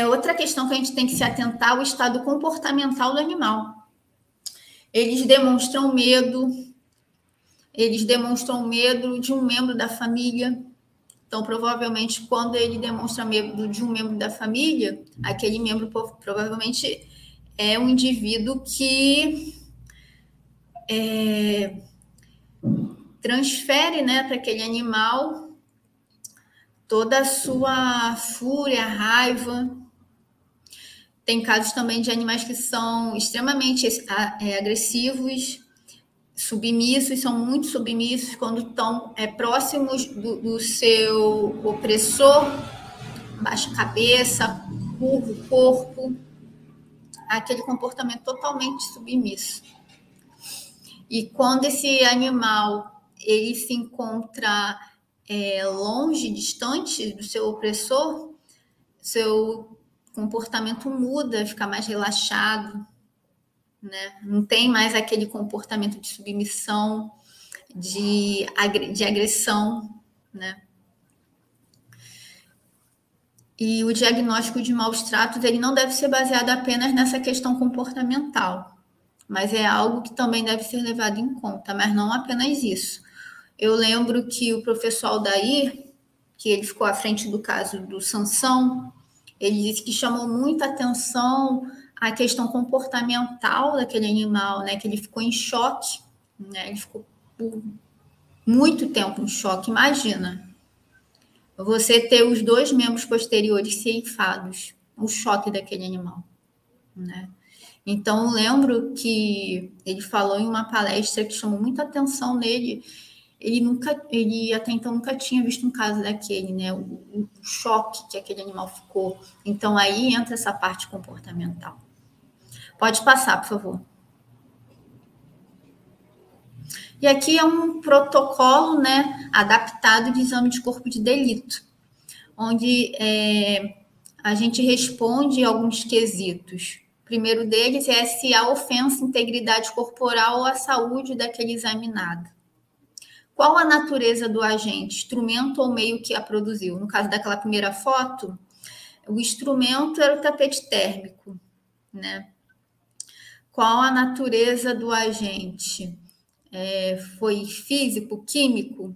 Outra questão que a gente tem que se atentar é o estado comportamental do animal. Eles demonstram medo de um membro da família. Então, provavelmente, quando ele demonstra medo de um membro da família, aquele membro provavelmente é um indivíduo que transfere, né, para aquele animal toda a sua fúria, raiva. Tem casos também de animais que são extremamente agressivos, submissos, são muito submissos quando estão próximos do seu opressor, baixa a cabeça, curva o corpo, aquele comportamento totalmente submisso. E quando esse animal ele se encontra longe, distante do seu opressor, seu comportamento muda, fica mais relaxado, né? Não tem mais aquele comportamento de submissão, de agressão, né? E o diagnóstico de maus tratos ele não deve ser baseado apenas nessa questão comportamental, mas é algo que também deve ser levado em conta, mas não apenas isso. Eu lembro que o professor Aldair, que ele ficou à frente do caso do Sansão, ele disse que chamou muita atenção a questão comportamental daquele animal, né? Que ele ficou em choque, né? Ele ficou por muito tempo em choque. Imagina, você ter os 2 membros posteriores ceifados, o choque daquele animal, né? Então, eu lembro que ele falou em uma palestra que chamou muita atenção nele. Ele até então nunca tinha visto um caso daquele, né? O choque que aquele animal ficou. Então, aí entra essa parte comportamental. Pode passar, por favor. E aqui é um protocolo, né, adaptado de exame de corpo de delito, onde a gente responde alguns quesitos. O primeiro deles é se há ofensa à integridade corporal ou à saúde daquele examinado. Qual a natureza do agente, instrumento ou meio que a produziu? No caso daquela primeira foto, o instrumento era o tapete térmico, né? Qual a natureza do agente? Foi físico, químico?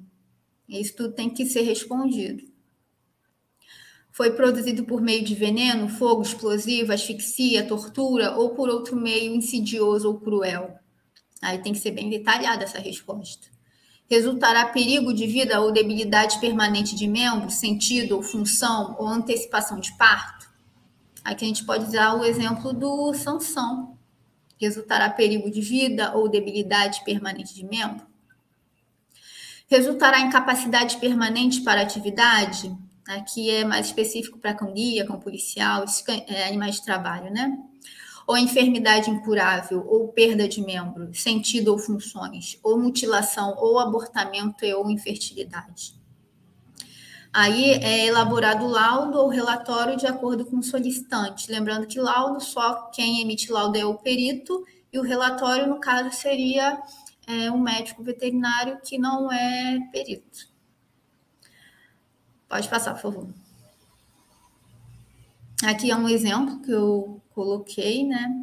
Isso tudo tem que ser respondido. Foi produzido por meio de veneno, fogo, explosivo, asfixia, tortura ou por outro meio insidioso ou cruel? Aí tem que ser bem detalhada essa resposta. Resultará perigo de vida ou debilidade permanente de membro, sentido ou função ou antecipação de parto? Aqui a gente pode usar o exemplo do Sansão. Resultará perigo de vida ou debilidade permanente de membro? Resultará incapacidade permanente para atividade? Aqui é mais específico para cão-guia, cão policial, animais de trabalho, né? ou enfermidade incurável, ou perda de membro, sentido ou funções, ou mutilação, ou abortamento e ou infertilidade. Aí é elaborado o laudo ou relatório de acordo com o solicitante. Lembrando que laudo, só quem emite laudo é o perito, e o relatório, no caso, seria um médico veterinário que não é perito. Pode passar, por favor. Aqui é um exemplo que eu coloquei, né,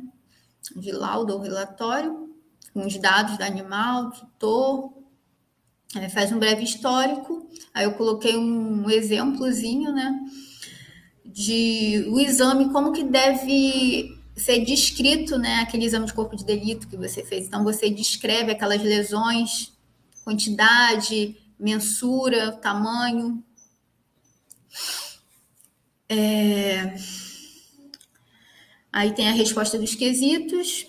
de laudo ou relatório, com os dados do animal, tutor, faz um breve histórico. Aí eu coloquei um exemplozinho, né, de o exame, como que deve ser descrito, né, aquele exame de corpo de delito que você fez. Então, você descreve aquelas lesões, quantidade, mensura, tamanho. Aí tem a resposta dos quesitos.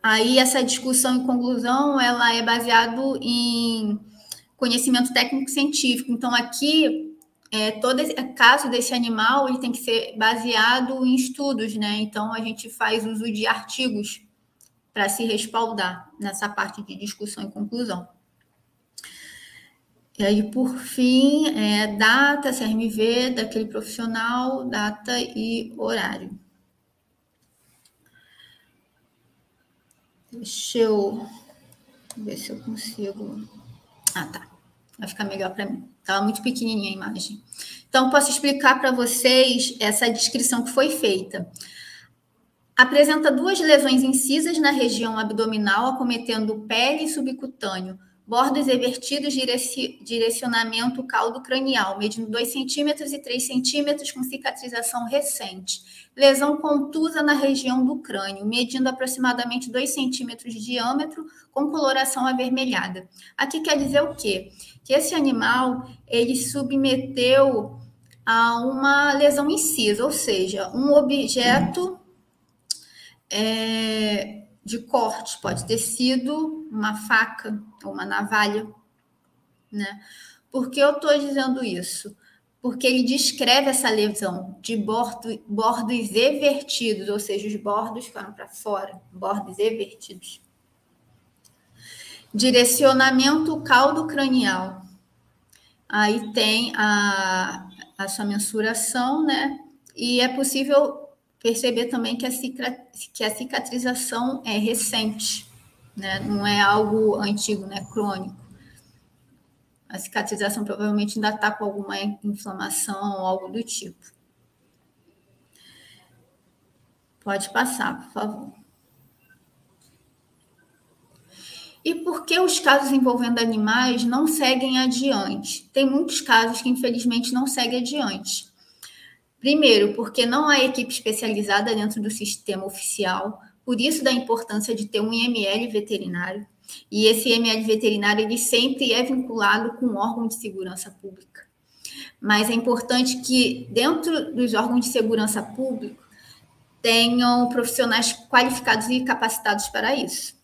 Aí essa discussão e conclusão, ela é baseado em conhecimento técnico-científico. Então, aqui, todo caso desse animal, ele tem que ser baseado em estudos, né? Então, a gente faz uso de artigos para se respaldar nessa parte de discussão e conclusão. E aí, por fim, data, CRMV daquele profissional, data e horário. Deixa eu ver se eu consigo... Ah, tá. Vai ficar melhor para mim. Estava muito pequenininha a imagem. Então, posso explicar para vocês essa descrição que foi feita. Apresenta 2 lesões incisas na região abdominal, acometendo pele e subcutâneo, bordos evertidos, direcionamento caldo cranial, medindo 2 centímetros e 3 centímetros, com cicatrização recente. Lesão contusa na região do crânio, medindo aproximadamente 2 centímetros de diâmetro, com coloração avermelhada. Aqui quer dizer o quê? Que esse animal, ele submeteu a uma lesão incisa, ou seja, um objeto de corte, pode ter sido uma faca ou uma navalha, né? Por que eu estou dizendo isso? Porque ele descreve essa lesão de bordos evertidos, ou seja, os bordos ficaram para fora, bordos evertidos. Direcionamento caldo cranial. Aí tem a sua mensuração, né? E é possível perceber também que a cicatrização é recente, né? Não é algo antigo, né? Crônico. A cicatrização provavelmente ainda está com alguma inflamação ou algo do tipo. Pode passar, por favor. E por que os casos envolvendo animais não seguem adiante? Tem muitos casos que, infelizmente, não seguem adiante. Primeiro, porque não há equipe especializada dentro do sistema oficial, por isso da importância de ter um IML veterinário. E esse IML veterinário, ele sempre é vinculado com um órgão de segurança pública. Mas é importante que, dentro dos órgãos de segurança pública, tenham profissionais qualificados e capacitados para isso.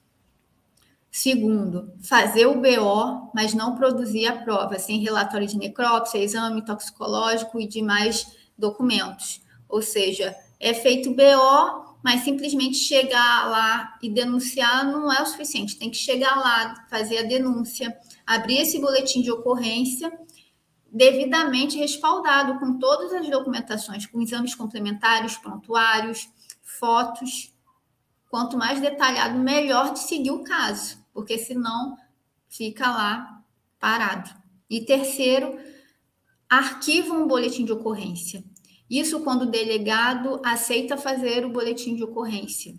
Segundo, fazer o BO, mas não produzir a prova, sem relatório de necrópsia, exame toxicológico e demais documentos. Ou seja, é feito o BO, mas simplesmente chegar lá e denunciar não é o suficiente. Tem que chegar lá, fazer a denúncia, abrir esse boletim de ocorrência, devidamente respaldado com todas as documentações, com exames complementares, prontuários, fotos. Quanto mais detalhado, melhor de seguir o caso, porque senão fica lá parado. E terceiro, arquiva um boletim de ocorrência. Isso quando o delegado aceita fazer o boletim de ocorrência.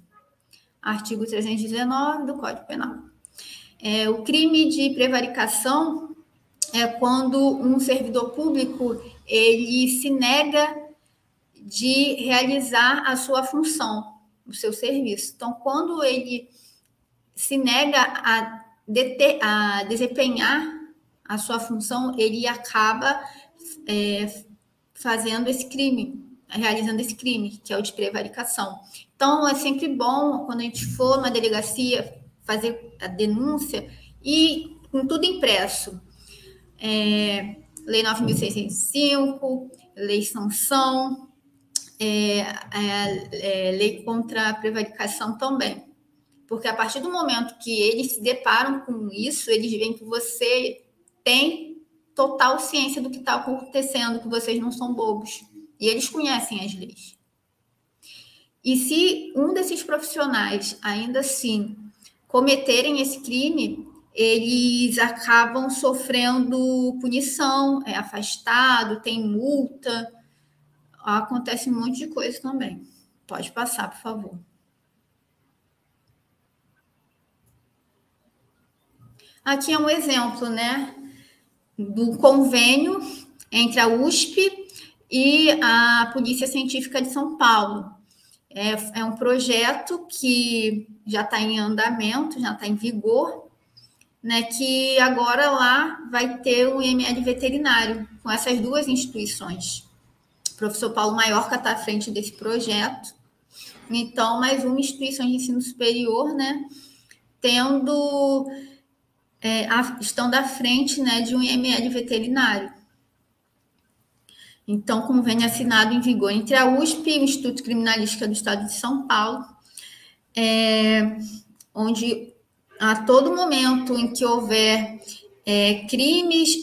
Artigo 319 do Código Penal. O crime de prevaricação é quando um servidor público ele se nega de realizar a sua função, o seu serviço. Então, quando ele se nega a desempenhar a sua função, ele acaba fazendo esse crime, realizando esse crime, que é o de prevaricação. Então, é sempre bom, quando a gente for numa delegacia, fazer a denúncia e com tudo impresso. Lei 9.605, Lei Sanção, lei contra a prevaricação também. Porque a partir do momento que eles se deparam com isso, eles veem que você tem total ciência do que está acontecendo, que vocês não são bobos. E eles conhecem as leis. E se um desses profissionais, ainda assim, cometerem esse crime, eles acabam sofrendo punição, é afastado, tem multa, acontece um monte de coisa também. Pode passar, por favor. Aqui é um exemplo, né, do convênio entre a USP e a Polícia Científica de São Paulo. É um projeto que já está em andamento, já está em vigor, né, que agora lá vai ter o IML veterinário com essas duas instituições. O professor Paulo Maiorca está à frente desse projeto. Então, mais uma instituição de ensino superior, né, estando à frente, né, de um IML veterinário. Então, convênio assinado em vigor entre a USP e o Instituto Criminalística do Estado de São Paulo, onde a todo momento em que houver crimes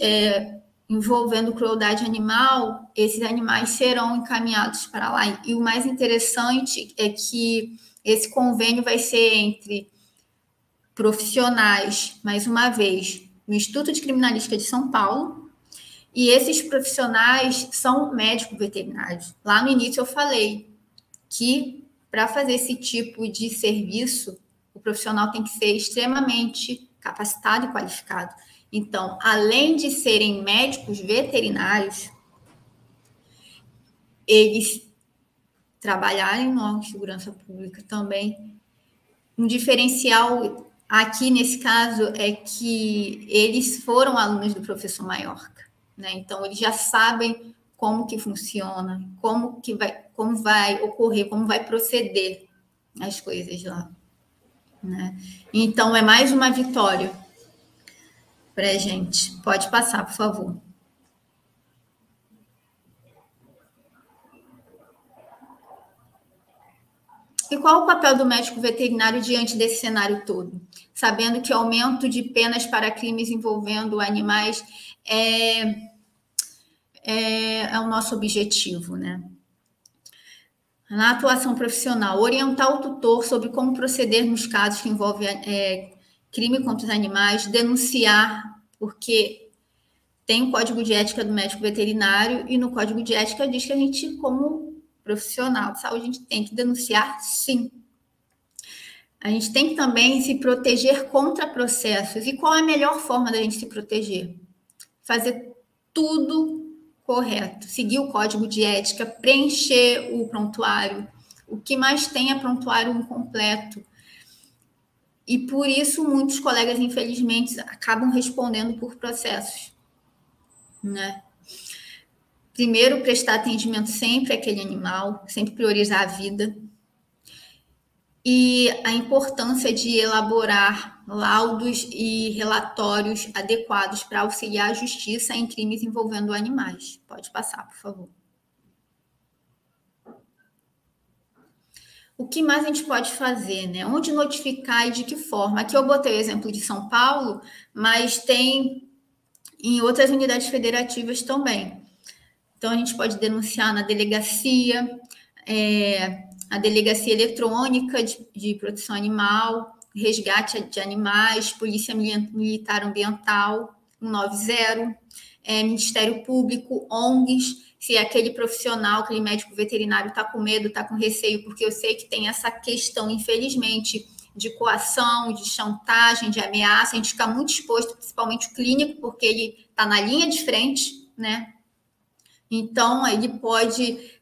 envolvendo crueldade animal, esses animais serão encaminhados para lá. E o mais interessante é que esse convênio vai ser entre profissionais, mais uma vez, no Instituto de Criminalística de São Paulo, e esses profissionais são médicos veterinários. Lá no início eu falei que para fazer esse tipo de serviço, o profissional tem que ser extremamente capacitado e qualificado. Então, além de serem médicos veterinários, eles trabalharem no órgão de segurança pública também. Um diferencial aqui, nesse caso, é que eles foram alunos do professor Maiorca, né? Então, eles já sabem como que funciona, como vai ocorrer, como vai proceder as coisas lá, né? Então, é mais uma vitória para a gente. Pode passar, por favor. E qual o papel do médico veterinário diante desse cenário todo? Sabendo que o aumento de penas para crimes envolvendo animais é o nosso objetivo, né? Na atuação profissional, orientar o tutor sobre como proceder nos casos que envolvem crime contra os animais, denunciar, porque tem o Código de Ética do médico veterinário e no Código de Ética diz que a gente, como profissional de saúde, a gente tem que denunciar, sim. A gente tem que também se proteger contra processos. E qual é a melhor forma da gente se proteger? Fazer tudo correto, seguir o código de ética, preencher o prontuário. O que mais tem é prontuário incompleto. E por isso muitos colegas, infelizmente, acabam respondendo por processos, né? Primeiro, prestar atendimento sempre àquele animal, sempre priorizar a vida. E a importância de elaborar laudos e relatórios adequados para auxiliar a justiça em crimes envolvendo animais. Pode passar, por favor. O que mais a gente pode fazer, né? Onde notificar e de que forma? Aqui eu botei o exemplo de São Paulo, mas tem em outras unidades federativas também. Então, a gente pode denunciar na delegacia, a delegacia eletrônica de proteção animal, resgate de animais, polícia militar ambiental, 190, Ministério Público, ONGs, se aquele profissional, aquele médico veterinário está com medo, está com receio, porque eu sei que tem essa questão, infelizmente, de coação, de chantagem, de ameaça, a gente fica muito exposto, principalmente o clínico, porque ele está na linha de frente, né? Então, ele pode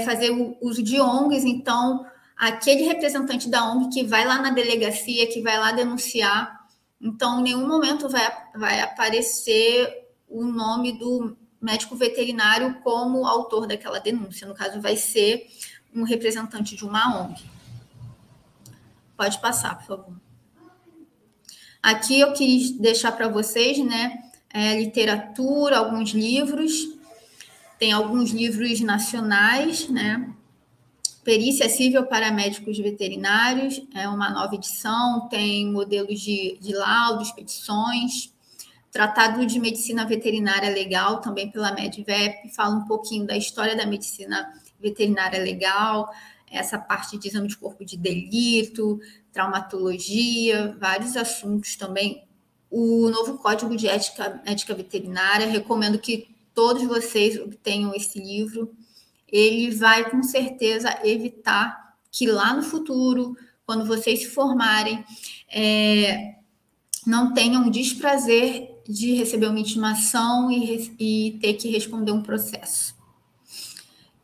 fazer o uso de ONGs. Então, aquele representante da ONG que vai lá na delegacia, que vai lá denunciar, então, em nenhum momento vai aparecer o nome do médico veterinário como autor daquela denúncia. No caso, vai ser um representante de uma ONG. Pode passar, por favor. Aqui eu quis deixar para vocês, né, literatura, alguns livros. Tem alguns livros nacionais, né? Perícia Civil para Médicos Veterinários, é uma nova edição, tem modelos de laudos, petições. Tratado de Medicina Veterinária Legal, também pela MedVep, fala um pouquinho da história da medicina veterinária legal, essa parte de exame de corpo de delito, traumatologia, vários assuntos também. O novo Código de Ética Veterinária, recomendo que todos vocês obtenham esse livro. Ele vai, com certeza, evitar que lá no futuro, quando vocês se formarem, não tenham o desprazer de receber uma intimação e ter que responder um processo.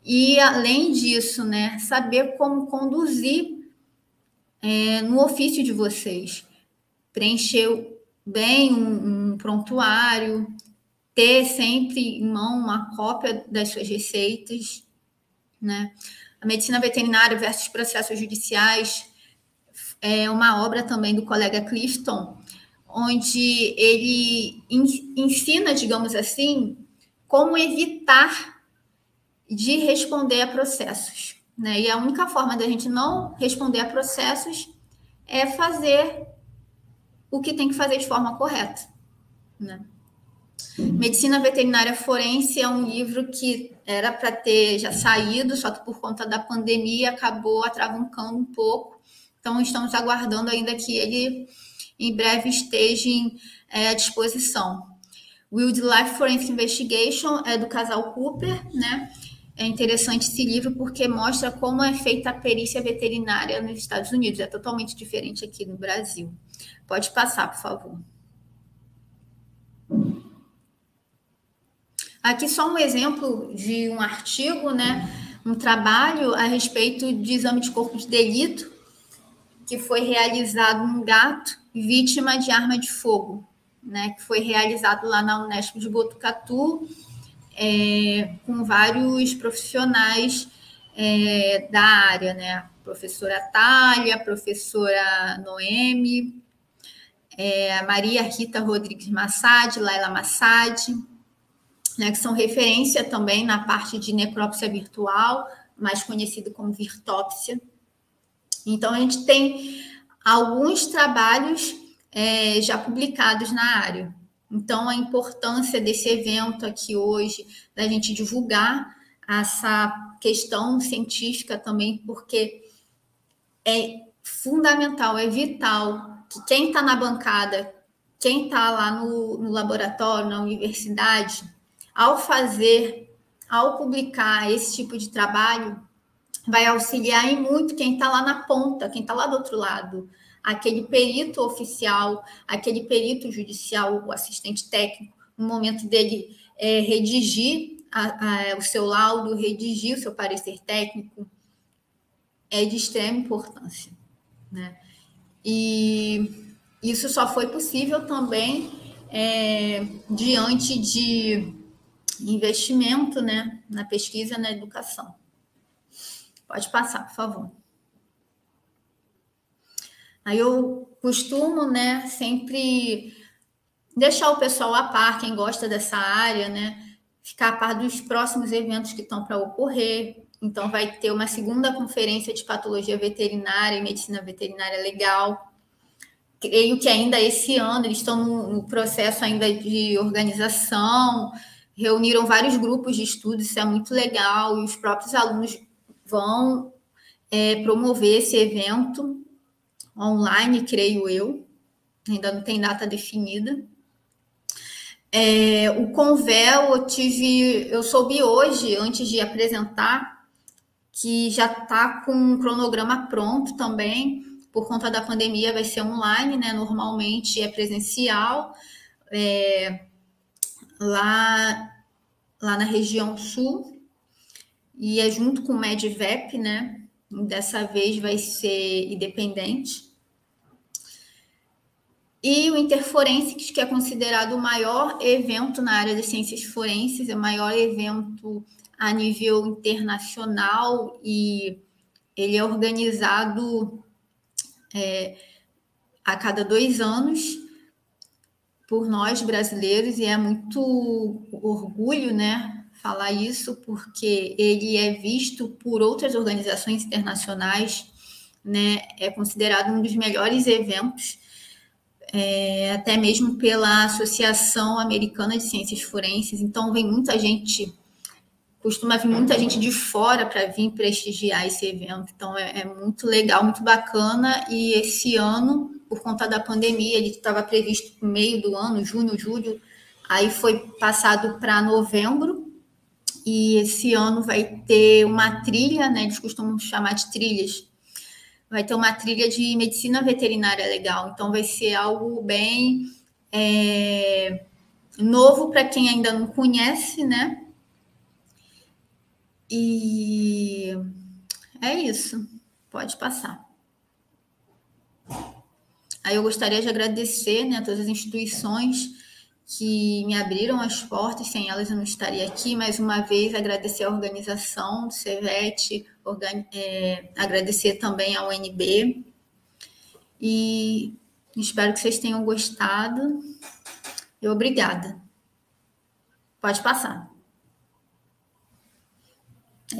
E, além disso, né, saber como conduzir no ofício de vocês. Preencher bem um prontuário, ter sempre em mão uma cópia das suas receitas, né? A Medicina Veterinária versus Processos Judiciais é uma obra também do colega Clifton, onde ele ensina, digamos assim, como evitar de responder a processos, né? E a única forma da gente não responder a processos é fazer o que tem que fazer de forma correta, né? Medicina Veterinária Forense é um livro que era para ter já saído, só que por conta da pandemia acabou atravancando um pouco. Então, estamos aguardando ainda que ele em breve esteja à disposição. Wildlife Forensic Investigation é do casal Cooper, né? É interessante esse livro porque mostra como é feita a perícia veterinária nos Estados Unidos. É totalmente diferente aqui no Brasil. Pode passar, por favor. Aqui só um exemplo de um artigo, né? Um trabalho a respeito de exame de corpo de delito que foi realizado num gato vítima de arma de fogo, né? Que foi realizado lá na Unesp de Botucatu, com vários profissionais da área, né? A professora Thalia, a professora Noemi, a Maria Rita Rodrigues Massad, Laila Massad, né? Que são referência também na parte de necrópsia virtual, mais conhecido como virtópsia. Então, a gente tem alguns trabalhos já publicados na área. Então, a importância desse evento aqui hoje, da gente divulgar essa questão científica também, porque é fundamental, é vital que quem está na bancada, quem está lá no laboratório, na universidade, ao publicar esse tipo de trabalho, vai auxiliar em muito quem está lá na ponta, quem está lá do outro lado, aquele perito oficial, aquele perito judicial, o assistente técnico, no momento dele redigir o seu laudo, redigir o seu parecer técnico, é de extrema importância, né? E isso só foi possível também diante de investimento, né, na pesquisa e na educação. Pode passar, por favor. Aí eu costumo, né, sempre deixar o pessoal a par, quem gosta dessa área, né, ficar a par dos próximos eventos que estão para ocorrer. Então, vai ter uma segunda conferência de patologia veterinária e medicina veterinária legal. Creio que ainda esse ano eles estão no processo ainda de organização, reuniram vários grupos de estudo, isso é muito legal, e os próprios alunos vão promover esse evento online, creio eu, ainda não tem data definida. O Convel, eu soube hoje, antes de apresentar, que já está com um cronograma pronto também, por conta da pandemia vai ser online, né? Normalmente é presencial, lá na região sul, e é junto com o MedVep, né? Dessa vez vai ser independente. E o Interforensics, que é considerado o maior evento na área das ciências forenses, é o maior evento a nível internacional e ele é organizado a cada 2 anos por nós brasileiros e é muito orgulho, né, falar isso, porque ele é visto por outras organizações internacionais, né? É considerado um dos melhores eventos, até mesmo pela Associação Americana de Ciências Forenses. Então, costuma vir muita gente de fora para vir prestigiar esse evento. Então, é muito legal, muito bacana. E esse ano, por conta da pandemia, ele estava previsto no meio do ano, junho, julho, aí foi passado para novembro. E esse ano vai ter uma trilha, né? Eles costumam chamar de trilhas. Vai ter uma trilha de medicina veterinária legal. Então, vai ser algo bem novo para quem ainda não conhece, né? E é isso. Pode passar. Aí eu gostaria de agradecer, né, a todas as instituições que me abriram as portas, sem elas eu não estaria aqui. Mais uma vez, agradecer a organização do CEVET, agradecer também ao UNB, e espero que vocês tenham gostado. E obrigada. Pode passar.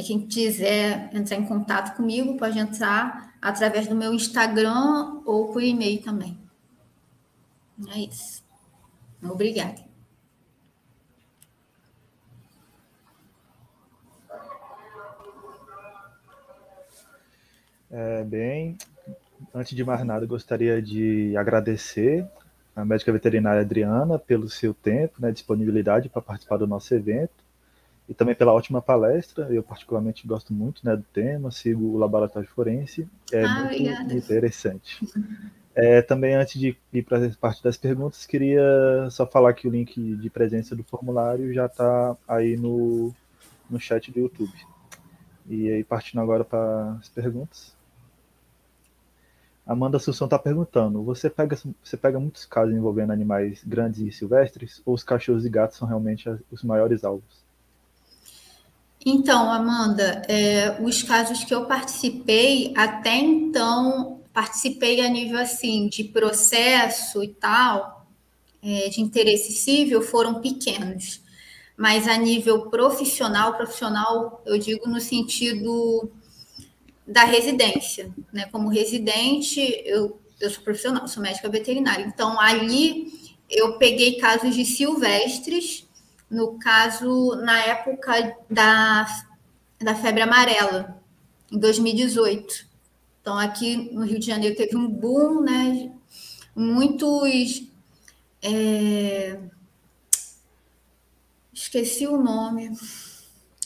Quem quiser entrar em contato comigo, pode entrar através do meu Instagram ou por e-mail também. É isso. Obrigada. Antes de mais nada, gostaria de agradecer a médica veterinária Adriana pelo seu tempo, né, disponibilidade para participar do nosso evento, e também pela ótima palestra. Eu particularmente gosto muito, né, do tema, sigo o Laboratório Forense, muito obrigada. Interessante. Também, antes de ir para a parte das perguntas, queria só falar que o link de presença do formulário já está aí no chat do YouTube. E aí, partindo agora para as perguntas. Amanda Assunção está perguntando: você pega muitos casos envolvendo animais grandes e silvestres, ou os cachorros e gatos são realmente os maiores alvos? Então, Amanda, os casos que eu participei, até então, participei a nível assim de processo e tal, de interesse civil, foram pequenos. Mas a nível profissional, eu digo no sentido da residência, né? Como residente, eu sou profissional, sou médica veterinária. Então, ali eu peguei casos de silvestres, no caso, na época da febre amarela, em 2018. Então, aqui no Rio de Janeiro teve um boom, né? Muitos... esqueci o nome.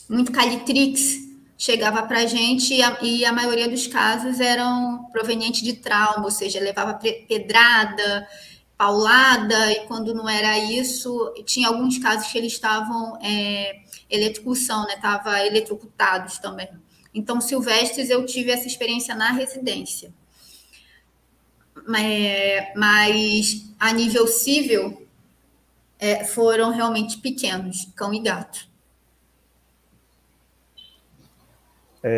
Muito calitrix chegava para a gente, e a maioria dos casos eram provenientes de trauma, ou seja, levava pedrada, paulada, e quando não era isso, tinha alguns casos que eles estavam eletrocução, né? Estavam eletrocutados também. Então, silvestres, eu tive essa experiência na residência. Mas a nível civil, foram realmente pequenos, cão e gato.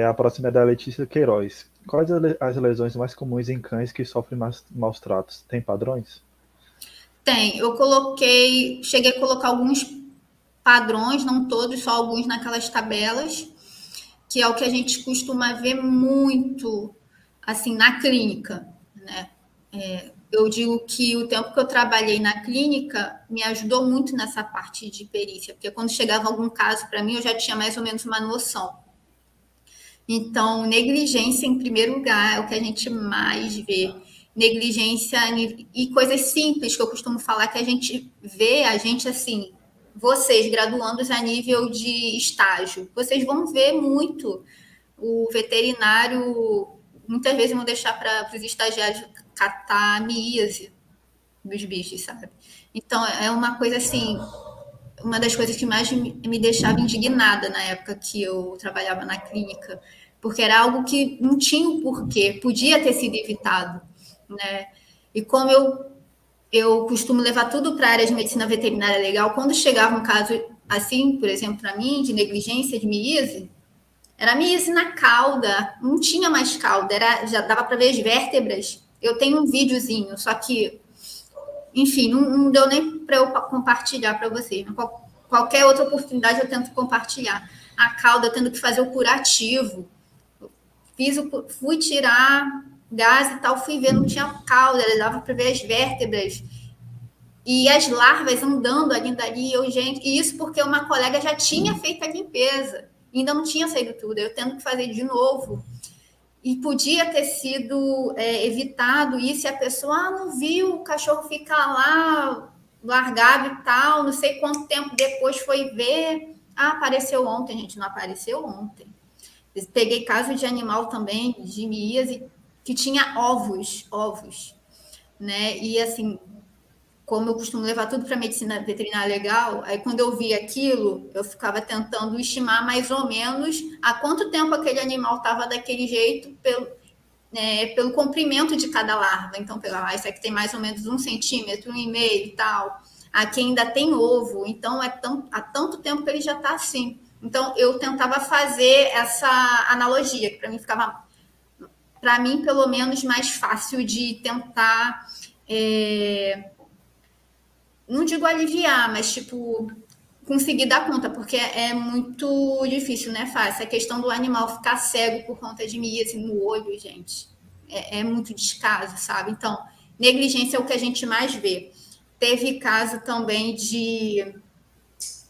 A próxima é da Letícia Queiroz. Quais as lesões mais comuns em cães que sofrem maus tratos? Tem padrões? Tem. Cheguei a colocar alguns padrões, não todos, só alguns naquelas tabelas, que é o que a gente costuma ver muito, assim, na clínica, né? Eu digo que o tempo que eu trabalhei na clínica me ajudou muito nessa parte de perícia, porque quando chegava algum caso para mim, eu já tinha mais ou menos uma noção. Então, negligência, em primeiro lugar, é o que a gente mais vê. Negligência e coisas simples que eu costumo falar, que a gente vê, assim, vocês graduandos a nível de estágio, vocês vão ver muito o veterinário, muitas vezes vão deixar para os estagiários catar a miíase dos bichos, sabe? Então, é uma coisa assim, uma das coisas que mais me deixava indignada na época que eu trabalhava na clínica, porque era algo que não tinha um porquê, podia ter sido evitado, né? E como eu costumo levar tudo para a área de medicina veterinária legal, quando chegava um caso assim, por exemplo, para mim, de negligência de miíase, era miíase na cauda, não tinha mais cauda, já dava para ver as vértebras. Eu tenho um videozinho, só que, enfim, não deu nem para eu compartilhar para vocês. qualquer outra oportunidade eu tento compartilhar. A cauda, eu tendo que fazer o curativo. Fui tirar gás e tal, fui ver, não tinha cauda, dava para ver as vértebras. E as larvas andando ali dali, gente, e isso porque uma colega já tinha feito a limpeza, ainda não tinha saído tudo, eu tendo que fazer de novo. E podia ter sido evitado isso, e a pessoa não viu, o cachorro ficar lá largado e tal, não sei quanto tempo depois foi ver. Apareceu ontem, gente, não apareceu ontem. Peguei caso de animal também, de miíase, que tinha ovos, né? E assim, como eu costumo levar tudo para medicina veterinária legal, aí quando eu vi aquilo, eu ficava tentando estimar mais ou menos há quanto tempo aquele animal estava daquele jeito pelo comprimento de cada larva. Então, isso aqui tem mais ou menos 1,5 centímetro e tal. Aqui ainda tem ovo, então há tanto tempo que ele já está assim. Então, eu tentava fazer essa analogia, que para mim, pelo menos, mais fácil de tentar... não digo aliviar, mas tipo conseguir dar conta, porque é muito difícil, né, fácil. A questão do animal ficar cego por conta de miíase no olho, gente, é muito descaso, sabe? Então, negligência é o que a gente mais vê. Teve caso também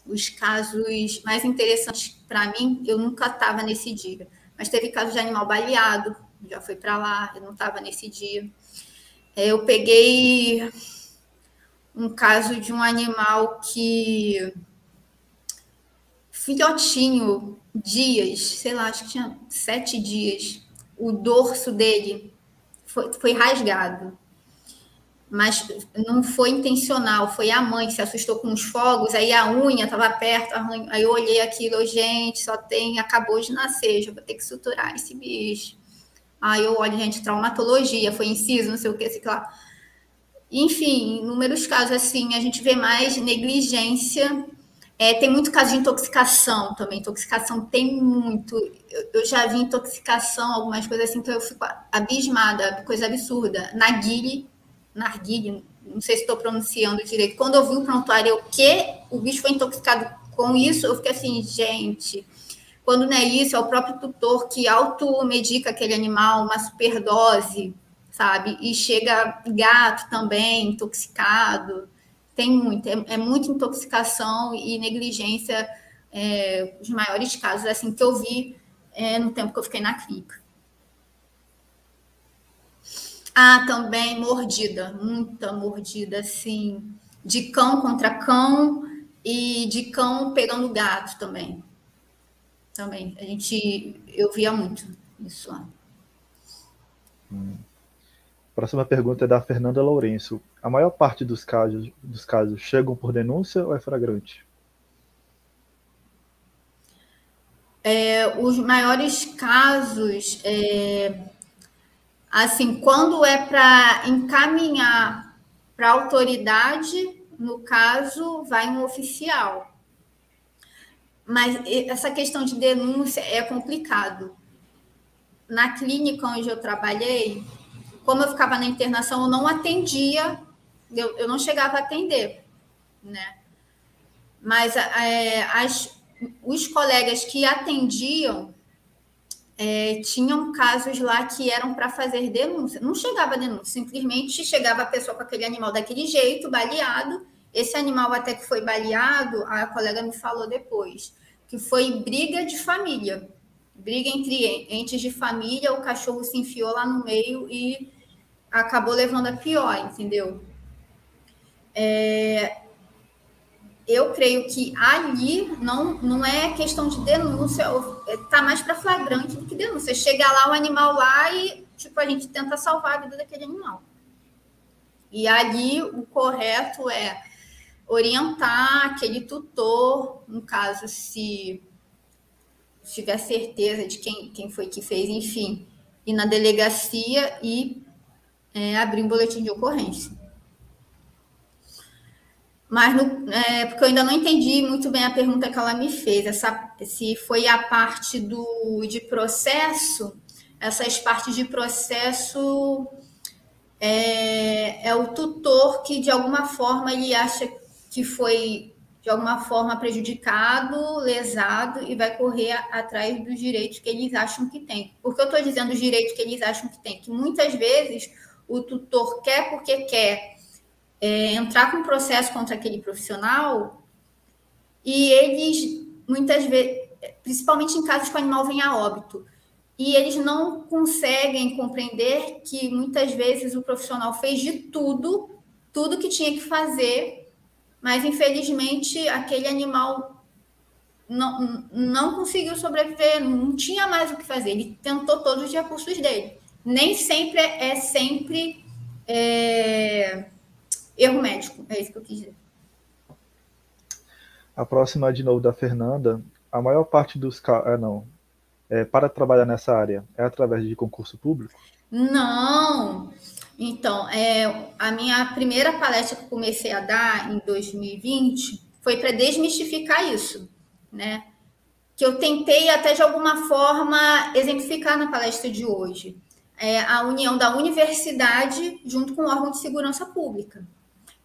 os casos mais interessantes para mim, eu nunca estava nesse dia, mas teve caso de animal baleado, já foi para lá, eu não estava nesse dia. Eu peguei um caso de um animal que filhotinho, dias, sei lá, acho que tinha 7 dias, o dorso dele foi rasgado, mas não foi intencional, foi a mãe que se assustou com os fogos, aí a unha estava perto, aí eu olhei aquilo, gente, acabou de nascer, já vou ter que suturar esse bicho. Aí eu olho, gente, traumatologia, foi inciso, não sei o que, sei lá. Enfim, inúmeros casos assim, a gente vê mais negligência. Tem muito caso de intoxicação também. Intoxicação tem muito. Eu já vi intoxicação, algumas coisas assim, que eu fico abismada, coisa absurda. Narguile, não sei se estou pronunciando direito. Quando eu vi o prontuário, o bicho foi intoxicado com isso, eu fiquei assim, gente. Quando não é isso, é o próprio tutor que automedica aquele animal, uma superdose, sabe? E chega gato também, intoxicado. Tem muito, muita intoxicação e negligência, os maiores casos assim que eu vi no tempo que eu fiquei na clínica. Também mordida, muita mordida, assim, de cão contra cão e de cão pegando gato também. Também, eu via muito isso lá. Próxima pergunta é da Fernanda Lourenço. A maior parte dos casos chegam por denúncia ou é flagrante? Os maiores casos, assim, quando é para encaminhar para a autoridade, no caso, vai um oficial. Mas essa questão de denúncia é complicado. Na clínica onde eu trabalhei, como eu ficava na internação, eu não atendia, eu não chegava a atender, né? Mas os colegas que atendiam tinham casos lá que eram para fazer denúncia. Não chegava a denúncia, simplesmente chegava a pessoa com aquele animal daquele jeito, baleado. Esse animal até que foi baleado, a colega me falou depois, que foi briga de família. Briga entre entes de família, o cachorro se enfiou lá no meio e acabou levando a pior, entendeu? Eu creio que ali não é questão de denúncia, tá mais para flagrante do que denúncia. Chega lá o animal lá e tipo, a gente tenta salvar a vida daquele animal. E ali o correto é orientar aquele tutor, no caso, se tiver certeza de quem foi que fez, enfim, ir na delegacia e abrir um boletim de ocorrência. Mas porque eu ainda não entendi muito bem a pergunta que ela me fez. Se foi a parte de processo, essas partes de processo é o tutor que, de alguma forma, ele acha que foi de alguma forma prejudicado, lesado, e vai correr atrás dos direitos que eles acham que tem. Por que eu estou dizendo os direitos que eles acham que tem? Que muitas vezes o tutor quer porque quer entrar com um processo contra aquele profissional, e eles, muitas vezes, principalmente em casos que o animal vem a óbito, e eles não conseguem compreender que muitas vezes o profissional fez de tudo que tinha que fazer, mas infelizmente aquele animal não conseguiu sobreviver, não tinha mais o que fazer, ele tentou todos os recursos dele. Nem sempre erro médico, é isso que eu quis dizer. A próxima, de novo, da Fernanda. A maior parte dos para trabalhar nessa área é através de concurso público? Não. Então, a minha primeira palestra que eu comecei a dar em 2020 foi para desmistificar isso, né? Que eu tentei até de alguma forma exemplificar na palestra de hoje. A união da universidade junto com o órgão de segurança pública.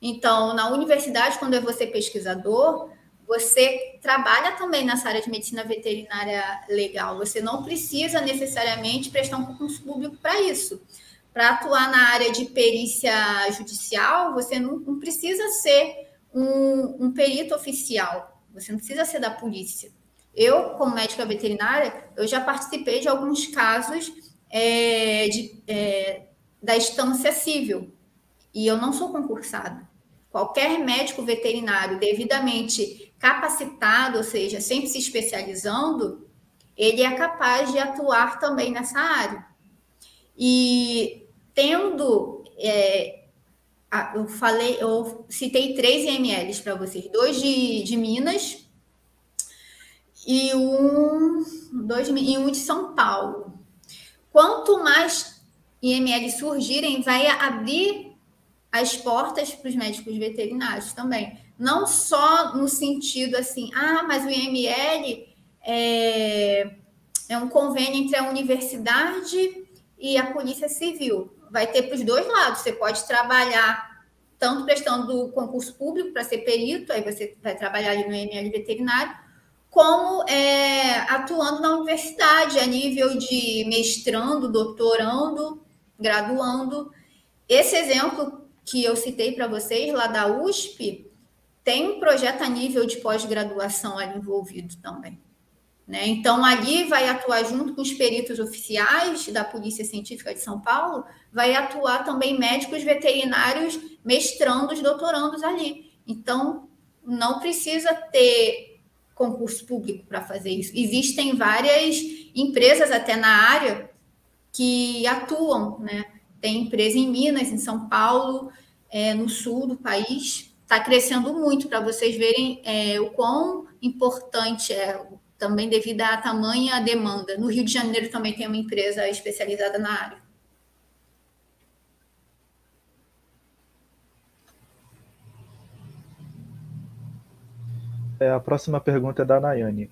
Então, na universidade, quando é você pesquisador, você trabalha também nessa área de medicina veterinária legal. Você não precisa necessariamente prestar um concurso público para isso. Para atuar na área de perícia judicial, você não precisa ser um perito oficial. Você não precisa ser da polícia. Eu, como médica veterinária, eu já participei de alguns casos da instância civil. E eu não sou concursada. Qualquer médico veterinário devidamente capacitado, ou seja, sempre se especializando, ele é capaz de atuar também nessa área. E tendo, eu citei 3 IMLs para vocês, 2 de Minas e um de São Paulo. Quanto mais IMLs surgirem, vai abrir as portas para os médicos veterinários também. Não só no sentido assim, mas o IML é um convênio entre a universidade e a Polícia Civil. Vai ter para os dois lados. Você pode trabalhar tanto prestando concurso público para ser perito, aí você vai trabalhar ali no IML veterinário, como atuando na universidade, a nível de mestrando, doutorando, graduando. Esse exemplo que eu citei para vocês, lá da USP, tem um projeto a nível de pós-graduação ali envolvido também. Né? Então, ali vai atuar junto com os peritos oficiais da Polícia Científica de São Paulo, vai atuar também médicos veterinários mestrandos, doutorandos ali. Então, não precisa ter concurso público para fazer isso. Existem várias empresas até na área que atuam, né? Tem empresa em Minas, em São Paulo, no sul do país. Está crescendo muito, para vocês verem o quão importante é, também devido à tamanha demanda. No Rio de Janeiro também tem uma empresa especializada na área. A próxima pergunta é da Nayane.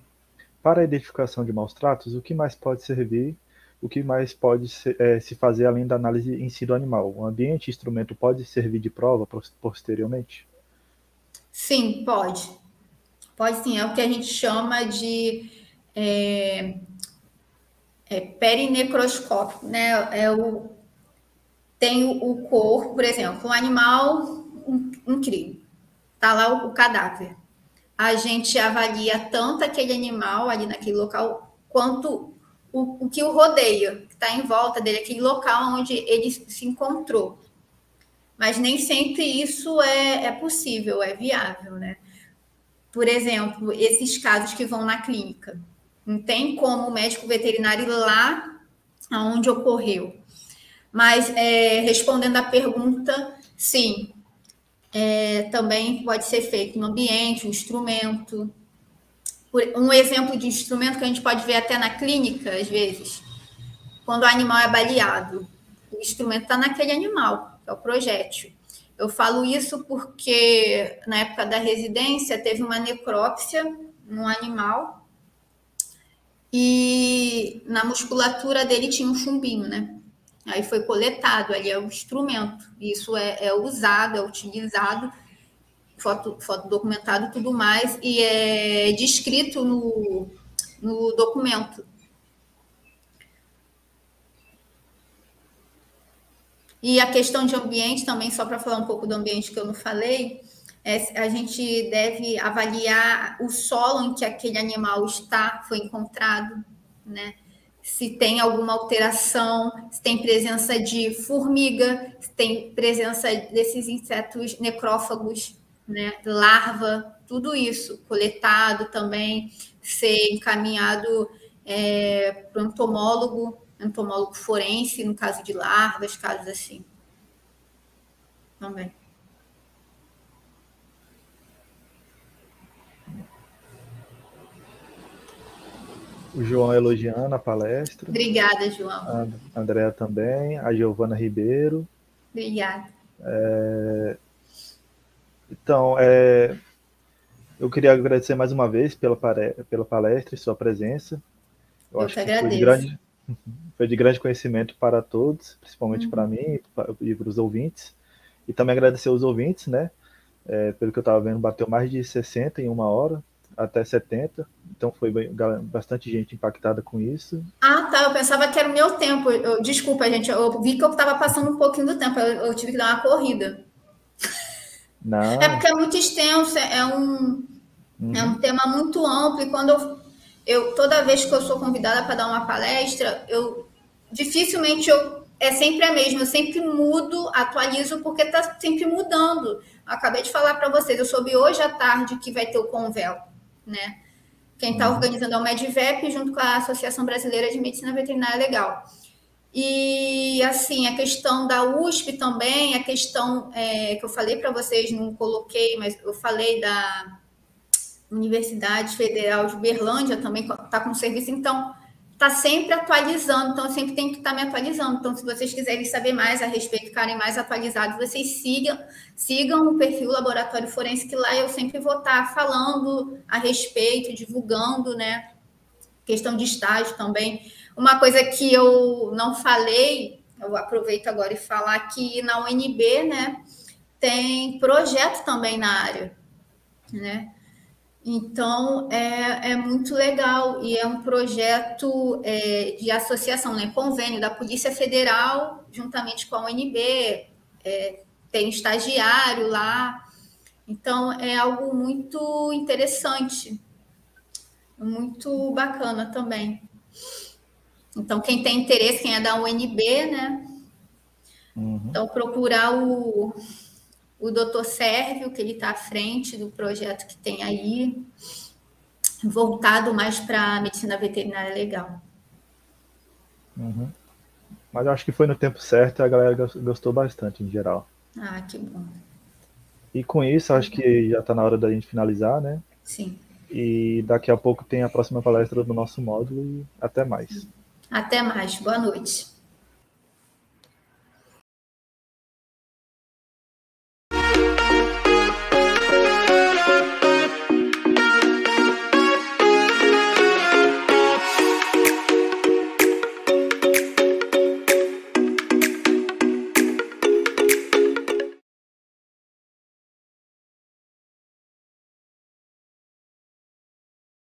Para a identificação de maus tratos, o que mais pode servir? O que mais pode se fazer além da análise em si do animal? O ambiente e instrumento pode servir de prova posteriormente? Sim, pode. Pode sim, é o que a gente chama de perinecroscópio, né? Tem o corpo, por exemplo, um animal, um crime, tá lá o cadáver. A gente avalia tanto aquele animal ali naquele local, quanto o que o rodeia, que está em volta dele, aquele local onde ele se encontrou. Mas nem sempre isso é possível, é viável, né? Por exemplo, esses casos que vão na clínica. Não tem como o médico veterinário ir lá onde ocorreu. Mas, respondendo à pergunta, sim, também pode ser feito no ambiente, um instrumento. Um exemplo de instrumento que a gente pode ver até na clínica, às vezes, quando o animal é baleado, o instrumento está naquele animal, que é o projétil. Eu falo isso porque na época da residência teve uma necrópsia num animal e na musculatura dele tinha um chumbinho, né? Aí foi coletado, ali é o instrumento. Isso é usado, é utilizado foto documentado e tudo mais, e é descrito no documento. E a questão de ambiente também, só para falar um pouco do ambiente que eu não falei, a gente deve avaliar o solo em que aquele animal foi encontrado, né? Se tem alguma alteração, se tem presença de formiga, se tem presença desses insetos necrófagos, né? Larva, tudo isso coletado também, ser encaminhado para o entomólogo forense, no caso de larvas, casos assim. Também. O João elogiando a palestra. Obrigada, João. A Andrea também, a Giovana Ribeiro. Obrigada. Então, eu queria agradecer mais uma vez pela palestra e sua presença. Eu acho que agradeço. Foi de grande conhecimento para todos, principalmente para mim e para os ouvintes. E também agradecer aos ouvintes, né? Pelo que eu estava vendo, bateu mais de 60 em uma hora, até 70. Então foi bastante gente impactada com isso. Ah, tá. Eu pensava que era o meu tempo. Desculpa, gente. Eu vi que eu estava passando um pouquinho do tempo. Eu tive que dar uma corrida. Não. É porque é muito extenso. É um tema muito amplo. E quando toda vez que eu sou convidada para dar uma palestra, dificilmente é sempre a mesma. Eu sempre mudo, atualizo, porque está sempre mudando. Eu acabei de falar para vocês. Eu soube hoje à tarde que vai ter o Convel, né? Quem está organizando é o Medvep, junto com a Associação Brasileira de Medicina Veterinária Legal. E, assim, a questão da USP também, a questão que eu falei para vocês, não coloquei, mas eu falei da Universidade Federal de Uberlândia também está com serviço, então está sempre atualizando, então eu sempre tenho que estar me atualizando. Então, se vocês quiserem saber mais a respeito, ficarem mais atualizados, vocês sigam o perfil Laboratório Forense, que lá eu sempre vou estar falando a respeito, divulgando, né? Questão de estágio também. Uma coisa que eu não falei, eu aproveito agora e falar que na UNB, né, tem projeto também na área, né? Então, é muito legal e é um projeto de associação, né? Convênio da Polícia Federal, juntamente com a UNB, tem estagiário lá. Então, é algo muito interessante, muito bacana também. Então, quem tem interesse, quem é da UNB, né? Então, procurar o Dr. Sérvio, que ele está à frente do projeto que tem aí, voltado mais para a medicina veterinária legal. Mas eu acho que foi no tempo certo e a galera gostou bastante, em geral. Ah, que bom. E com isso, acho que já está na hora da gente finalizar, né? Sim. E daqui a pouco tem a próxima palestra do nosso módulo e até mais. Até mais. Boa noite.